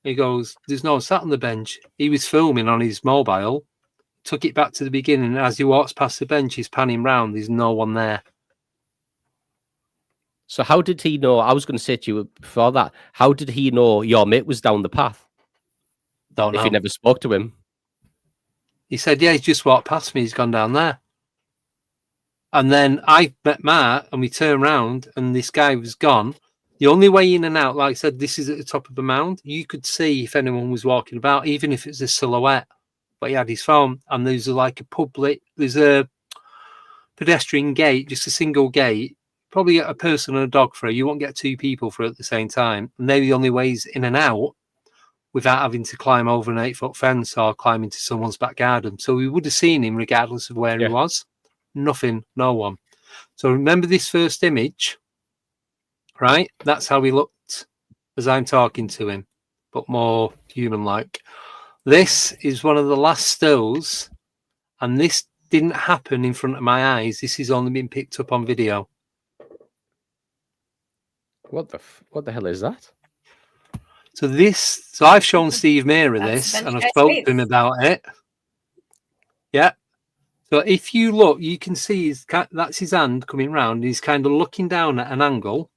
he goes, "There's no one sat on the bench." He was filming on his mobile, took it back to the beginning. As he walks past the bench, he's panning round. There's no one there. So how did he know? I was going to say to you before that, how did he know your mate was down the path? Don't know. If you never spoke to him. He said, "Yeah, he's just walked past me. He's gone down there." And then I met Mark, and we turned around, and this guy was gone. The only way in and out, like I said, this is at the top of the mound. You could see if anyone was walking about, even if it's a silhouette. But he had his phone, and there's a pedestrian gate, just a single gate. Probably get a person and a dog through. You won't get 2 people through at the same time. And they're the only ways in and out without having to climb over an 8-foot fence or climb into someone's back garden. So we would have seen him regardless of where he was. Nothing, no one. So remember this first image? right? That's how he looked as I'm talking to him, but more human-like. This is one of the last stills, and this didn't happen in front of my eyes. This has only been picked up on video. What the hell is that? So I've shown Steve Meara this, and I've spoke to him about it. Yeah. So if you look, you can see that's his hand coming round. He's kind of looking down at an angle,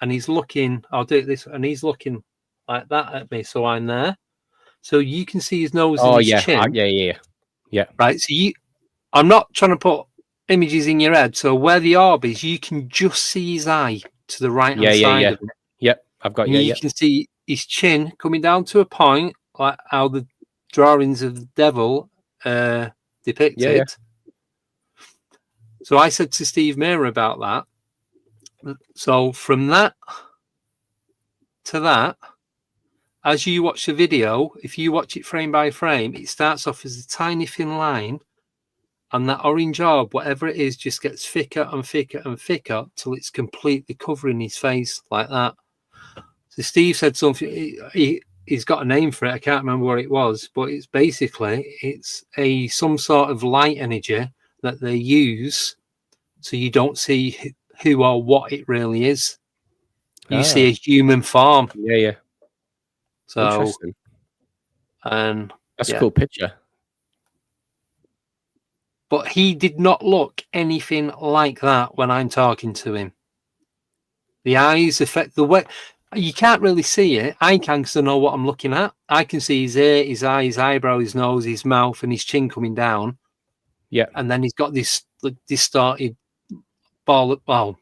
and he's looking. I'll do it this, and he's looking like that at me. So I'm there. So you can see his nose and his chin. Yeah. Right. So I'm not trying to put images in your head. So where the orb is, you can just see his eye to the right hand side of it. Yep, I've got you can see his chin coming down to a point, like how the drawings of the devil depicted. Yeah. So I said to Steve Meara about that. So from that to that, as you watch the video, if you watch it frame by frame, it starts off as a tiny thin line, and that orange orb, whatever it is, just gets thicker and thicker and thicker till it's completely covering his face like that. So Steve said something. He's got a name for it. I can't remember what it was, but it's some sort of light energy that they use, so you don't see who or what it really is. You see a human form. Yeah. So, interesting. And that's a cool picture. But he did not look anything like that when I'm talking to him. The eyes affect the way. You can't really see it. I can, because I know what I'm looking at. I can see his ear, his eye, his eyebrow, his nose, his mouth, and his chin coming down. Yeah. And then he's got this distorted ball. Well,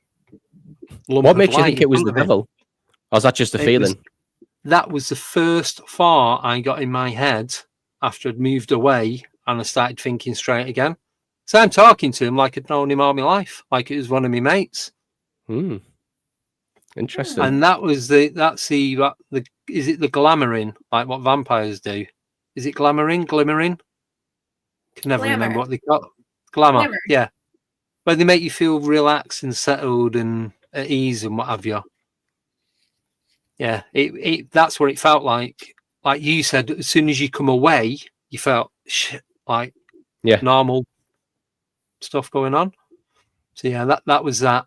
what makes you think it was the devil? Or was that just a feeling? That was the first thought I got in my head after I'd moved away, and I started thinking straight again. So I'm talking to him like I'd known him all my life, like it was one of my mates. Interesting. And is it the glamoring, like what vampires do? Is it glimmering? Can never remember what they got. Glamour. Yeah. Where they make you feel relaxed and settled and at ease and what have you. Yeah, that's what it felt like. Like you said, as soon as you come away, you felt like normal stuff going on. So yeah, that was that.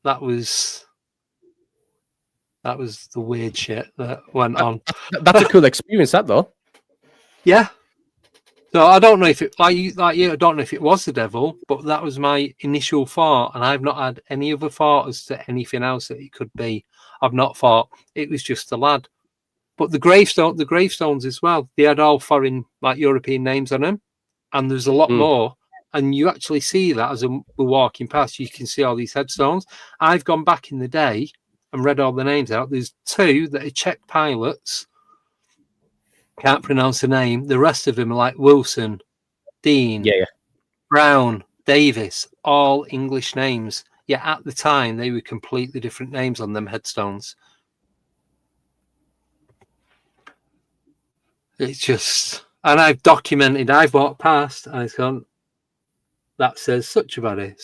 That was the weird shit that went on. That's a cool experience, that though. Yeah. So I don't know if it like you. I don't know if it was the devil, but that was my initial thought, and I've not had any other thought as to anything else that it could be. I've not thought it was just a lad. But the gravestones as well, they had all foreign, like European names on them, and there's a lot more. And you actually see that as we're walking past. You can see all these headstones. I've gone back in the day and read all the names out. There's 2 that are Czech pilots. Can't pronounce the name. The rest of them are like Wilson, Dean, Brown, Davis, all English names. Yeah, at the time, they were completely different names on them headstones. It's just, and I've documented, I've walked past and it's gone, that says such a body.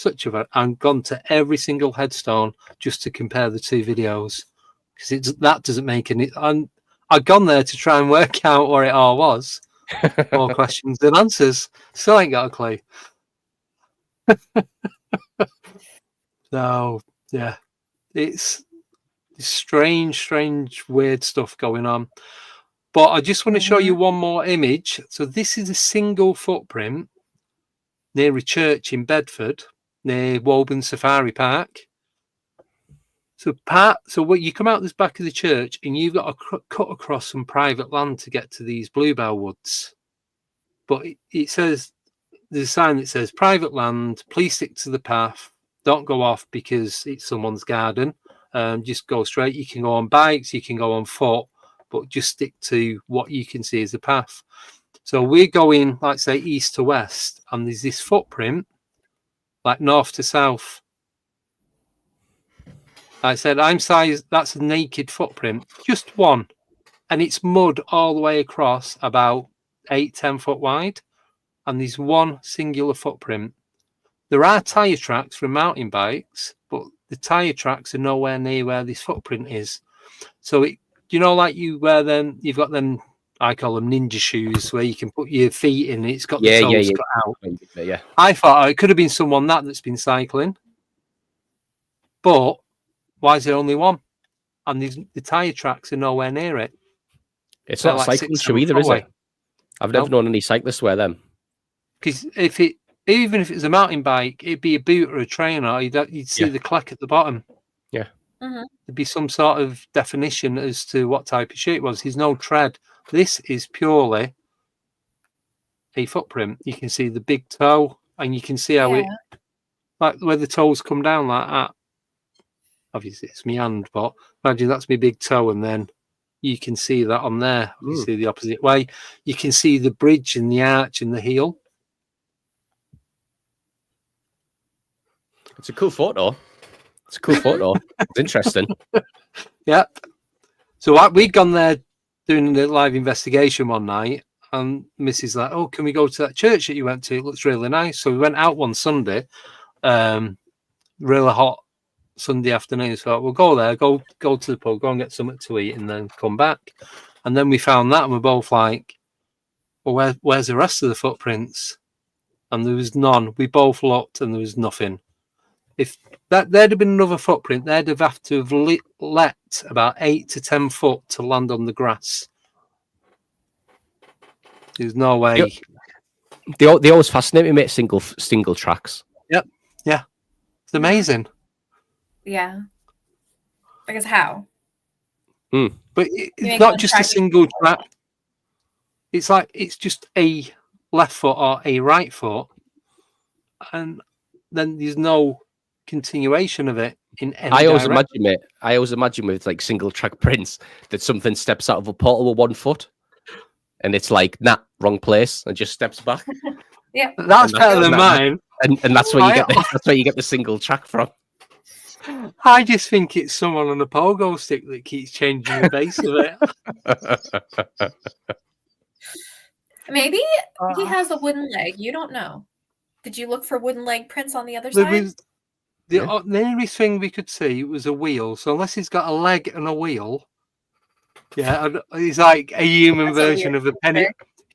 I've gone to every single headstone just to compare the 2 videos, because that doesn't make any. I've gone there to try and work out what it all was. More questions than answers. Still ain't got a clue. So yeah, it's strange, weird stuff going on. But I just want to show you one more image. So this is a single footprint near a church in Bedford, near Woburn Safari Park. So what you come out this back of the church, and you've got to cut across some private land to get to these bluebell woods. But it says, there's a sign that says private land, please stick to the path, don't go off because it's someone's garden. Just go straight. You can go on bikes, you can go on foot, but just stick to what you can see as a path. So we're going, like say, east to west, and there's this footprint, like north to south. I said, that's a naked footprint, just one. And it's mud all the way across, about 8-10 foot wide. And there's one singular footprint. There are tyre tracks for mountain bikes, but the tire tracks are nowhere near where this footprint is. So it, like you wear them, you've got them, I call them ninja shoes, where you can put your feet in. It's got the toes cut out. Yeah. I thought it could have been someone that's been cycling, but why is there only one? And the tire tracks are nowhere near it. It's not a cycling shoe either, is it? I've never known any cyclists wear them. Because even if it was a mountain bike, it'd be a boot or a trainer. You'd see the clack at the bottom. Yeah. Mm-hmm. There'd be some sort of definition as to what type of shoe it was. There's no tread. This is purely a footprint. You can see the big toe, and you can see how it, like where the toes come down like that. Obviously, it's my hand, but imagine that's my big toe, and then you can see that on there. You see the opposite way. You can see the bridge and the arch and the heel. It's a cool photo. It's interesting. Yeah. So we'd gone there doing the live investigation one night, and Missy's like, "Oh, can we go to that church that you went to? It looks really nice." So we went out one Sunday, really hot Sunday afternoon. So we'll go there, go to the pub, go and get something to eat, and then come back. And then we found that, and we're both like, "Well, where's the rest of the footprints?" And there was none. We both looked, and there was nothing. If there'd have been another footprint, they'd have to have let about 8 to 10 foot to land on the grass. There's no way. They always fascinate me, mate. Single tracks. Yep. Yeah. It's amazing. Yeah. Because how? But it's not just a single track. It's like it's just a left foot or a right foot, and then there's no continuation of it in any I always direction. imagine with like single track prints that something steps out of a portal with 1 foot, and it's like wrong place, and just steps back. Yeah, that's better than mine. And that's where you get the single track from. I just think it's someone on a pogo stick that keeps changing the base of it. Maybe he has a wooden leg. You don't know. Did you look for wooden leg prints on the other side? The nearest thing we could see was a wheel. So unless he's got a leg and a wheel, he's like a human version of a penny.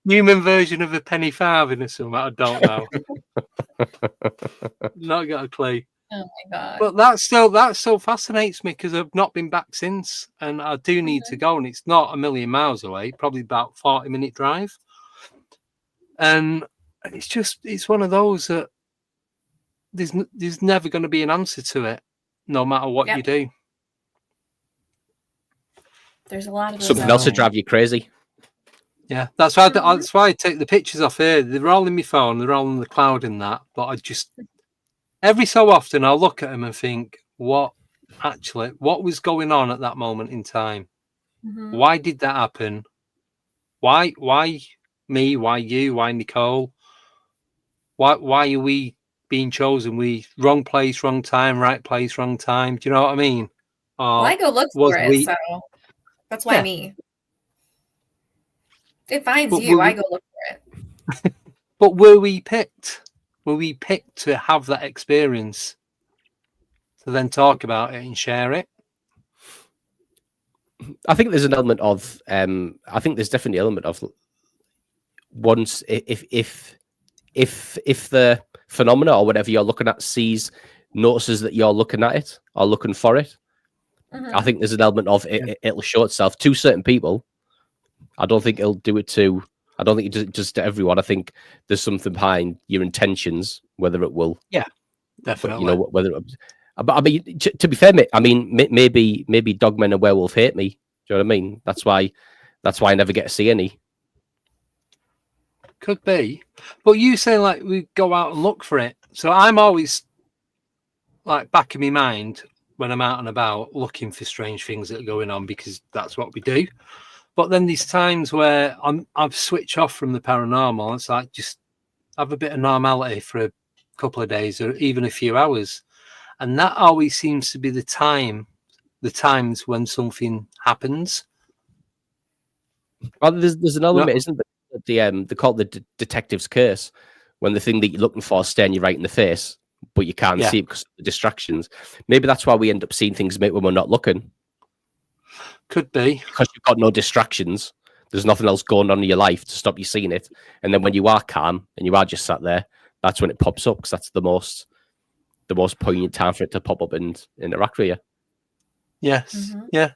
Human version of a penny farthing or something. I don't know. Not got a clue. Oh my god! But that still fascinates me because I've not been back since, and I do need to go. And it's not a million miles away. Probably about 40-minute drive. And it's one of those that there's never going to be an answer to it, no matter what you do. There's a lot of something else to drive you crazy. Yeah, that's why I take the pictures off here. They're all in my phone. They're all in the cloud in that. But I just every so often I'll look at them and think, what was going on at that moment in time? Mm-hmm. Why did that happen? Why me? Why you? Why Nicole? Why are we being chosen? We wrong place, wrong time, right place, wrong time. Do you know what I mean? I go look for it, so that's why me. It finds you. I go look for it. But were we picked? Were we picked to have that experience to then talk about it and share it? I think there's an element of. I think there's definitely an element of. Once if the phenomena or whatever you're looking at notices that you're looking at it or looking for it, I think there's an element of it'll show itself to certain people. I don't think it'll do it to. I don't think it does to everyone. I think there's something behind your intentions, whether it will. Yeah, definitely. But, whether. But I mean, to be fair, mate, I mean, maybe dogmen and werewolf hate me. Do you know what I mean? That's why I never get to see any. Could be, but you say like we go out and look for it. So I'm always like back in my mind when I'm out and about looking for strange things that are going on because that's what we do. But then there's times where I've switched off from the paranormal. It's like just have a bit of normality for a couple of days or even a few hours, and that always seems to be the times when something happens. Well, there's an element, isn't there? They call it the detective's curse, when the thing that you're looking for is staring you right in the face, but you can't see it because of the distractions. Maybe that's why we end up seeing things when we're not looking. Could be. Because you've got no distractions. There's nothing else going on in your life to stop you seeing it. And then when you are calm and you are just sat there, that's when it pops up, because that's the most poignant time for it to pop up and interact with you. Yes. Yeah.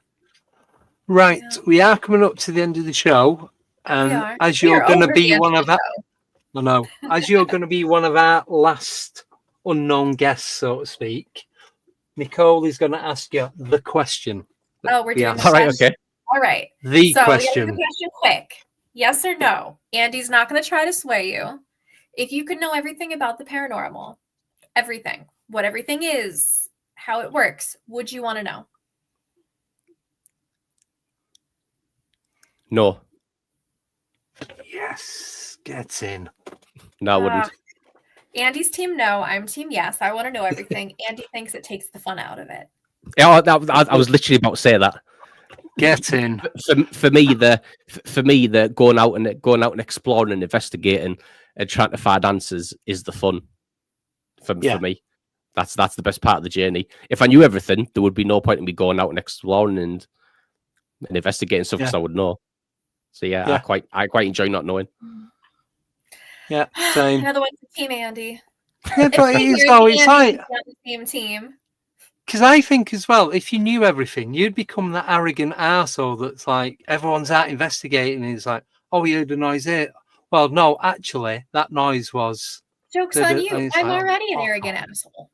Right. Yeah. We are coming up to the end of the show. And as you're going to be one of our... I know. As you're going to be one of our last unknown guests, so to speak, Nicole is going to ask you the question. Oh, we're doing all right, okay. All right. The question. The question quick. Yes or no? Andy's not going to try to sway you. If you could know everything about the paranormal, everything, what everything is, how it works, would you want to know? No. Yes. Get in. No, I wouldn't. Andy's team no. I'm team yes. I want to know everything. Andy thinks it takes the fun out of it. Yeah, I was literally about to say that. Get in. For me, the going out and exploring and investigating and trying to find answers is the fun. For me, that's the best part of the journey. If I knew everything, there would be no point in me going out and exploring and investigating stuff, because I would know. So I quite enjoy not knowing. Yeah, same. Another one's team Andy. Yeah, but it's like the same team. Because I think as well, if you knew everything, you'd become that arrogant arsehole that's like, everyone's out investigating and it's like, oh, you heard a noise here. Well, no, actually, that noise was... Joke's on you. I'm already an arrogant asshole.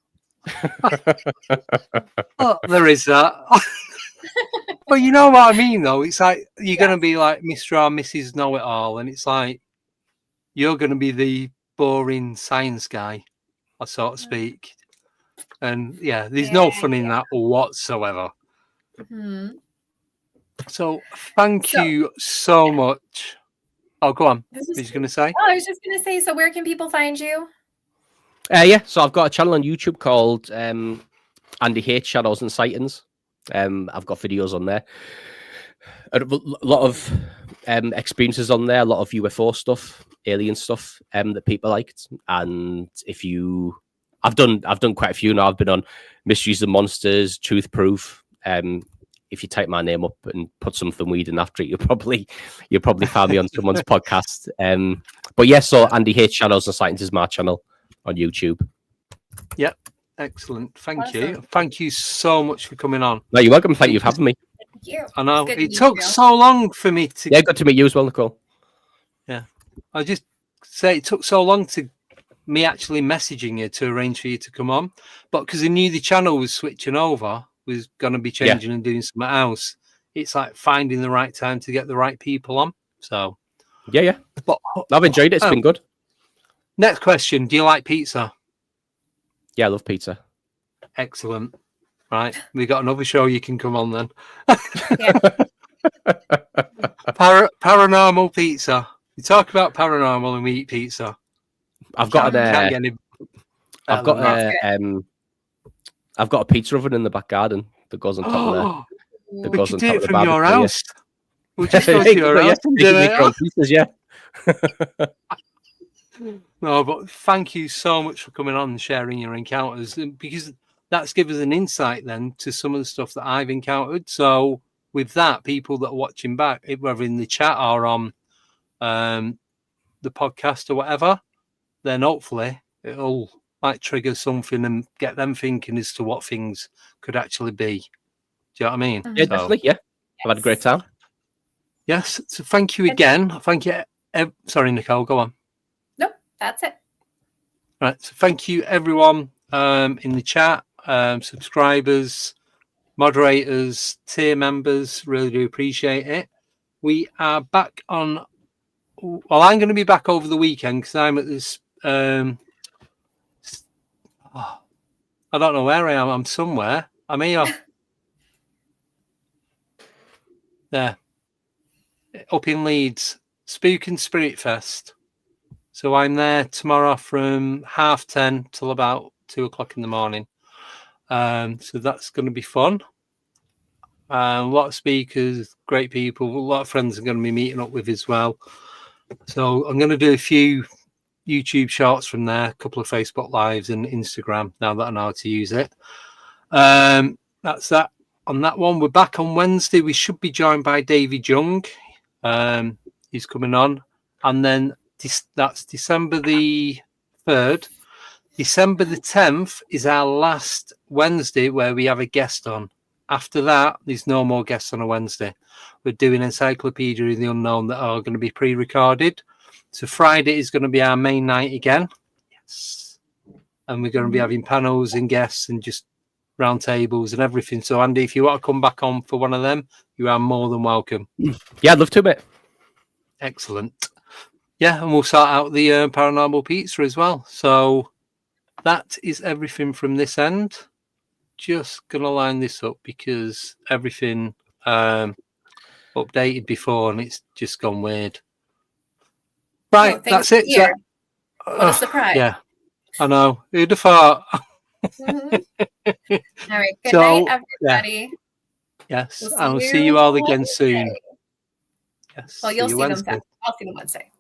Oh, there is that. But you know what I mean, though? It's like, you're going to be like Mr. or Mrs. Know-It-All, and it's like, you're going to be the boring science guy, so to speak. And there's no fun in that whatsoever. Mm-hmm. So thank you so much. Oh, go on. What was you going to say? Oh, I was just going to say, so where can people find you? So I've got a channel on YouTube called Andy H Shadows and Sightings. I've got videos on there. A lot of experiences on there, a lot of UFO stuff, alien stuff that people liked. And I've done quite a few now. I've been on Mysteries and Monsters, Truth Proof. If you type my name up and put something weed in after it, you'll probably find me on someone's podcast. But so Andy H Shadows and Sightings is my channel on YouTube. Yep. Excellent. Thank you. Thank you so much for coming on. No, you're welcome. Thank you for having me. Thank you. I know. It took so long for me to... Yeah, good to meet you as well, Nicole. Yeah. I just say it took so long to me actually messaging you to arrange for you to come on. But because I knew the channel was switching over, was going to be changing and doing something else, it's like finding the right time to get the right people on. So... Yeah. But I've enjoyed it. It's been good. Next question. Do you like pizza? Yeah, I love pizza. Excellent. Right. We got another show you can come on then. Paranormal pizza. We talk about paranormal and we eat pizza. I've got a pizza oven in the back garden that goes on top of there. That goes on top of the barbecue. Your house. We'll just go to your house and do it. Pizzas, No, but thank you so much for coming on and sharing your encounters, because that's given us an insight then to some of the stuff that I've encountered. So with that, people that are watching back, whether in the chat or on the podcast or whatever, then hopefully it'll like trigger something and get them thinking as to what things could actually be. Do you know what I mean? Yeah, definitely. Yeah, I've had a great time. Yes. So thank you again. Thank you. Sorry, Nicole, go on. Nope, that's it. Right. So thank you, everyone in the chat, subscribers, moderators, tier members. Really do appreciate it. We are back on. Well, I'm going to be back over the weekend because I'm at this. I don't know where I am. I'm somewhere. I'm here. There. Up in Leeds. Spook and Spirit Fest. So I'm there tomorrow from 10:30 till about 2:00 in the morning. So that's going to be fun. A lot of speakers, great people, a lot of friends are going to be meeting up with as well. So I'm going to do a few YouTube shorts from there, a couple of Facebook lives and Instagram now that I know how to use it. That's that on that one. We're back on Wednesday. We should be joined by David Young. He's coming on. And then that's December the 3rd. December the 10th is our last Wednesday where we have a guest on. After that, there's no more guests on a Wednesday. We're doing Encyclopedia of the Unknown that are going to be pre-recorded. So Friday is going to be our main night again. Yes. And we're going to be having panels and guests and just round tables and everything. So Andy, if you want to come back on for one of them, you are more than welcome. Yeah, I'd love to, mate. Excellent. Yeah, and we'll sort out the paranormal pizza as well. So that is everything from this end. Just going to line this up because everything updated before and it's just gone weird. Right, that's it. So, what a surprise. Yeah, I know. Who'd have thought? All right, good night, everybody. Yeah. Yes, I will see you all again soon. Yes. Well, you'll see them. I'll see them Wednesday.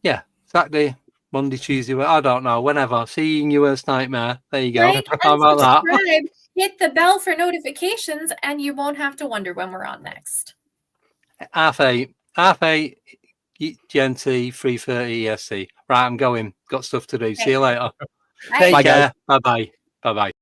Yeah, Saturday, Monday, Tuesday. I don't know. Whenever. Seeing you worst nightmare. There you go. Right? How about that? Hit the bell for notifications, and you won't have to wonder when we're on next. 8:30 GMT, 3:30 EST. Right, I'm going. Got stuff to do. Okay. See you later. Bye. Take care. Bye-bye. Bye-bye.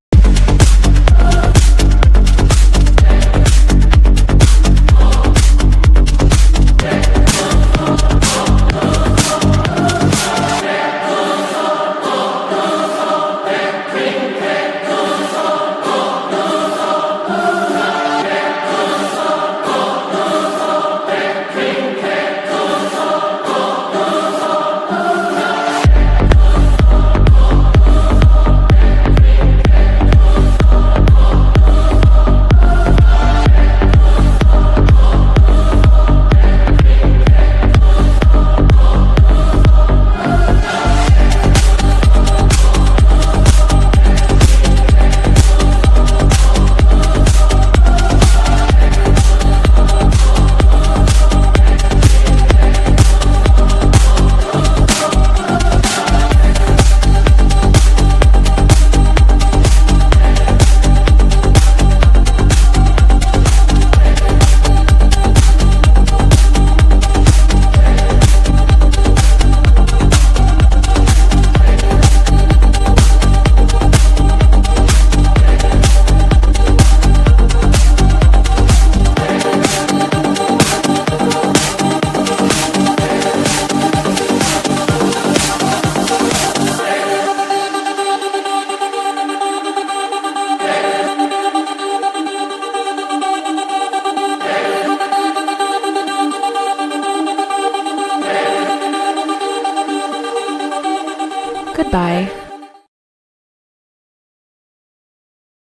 Goodbye.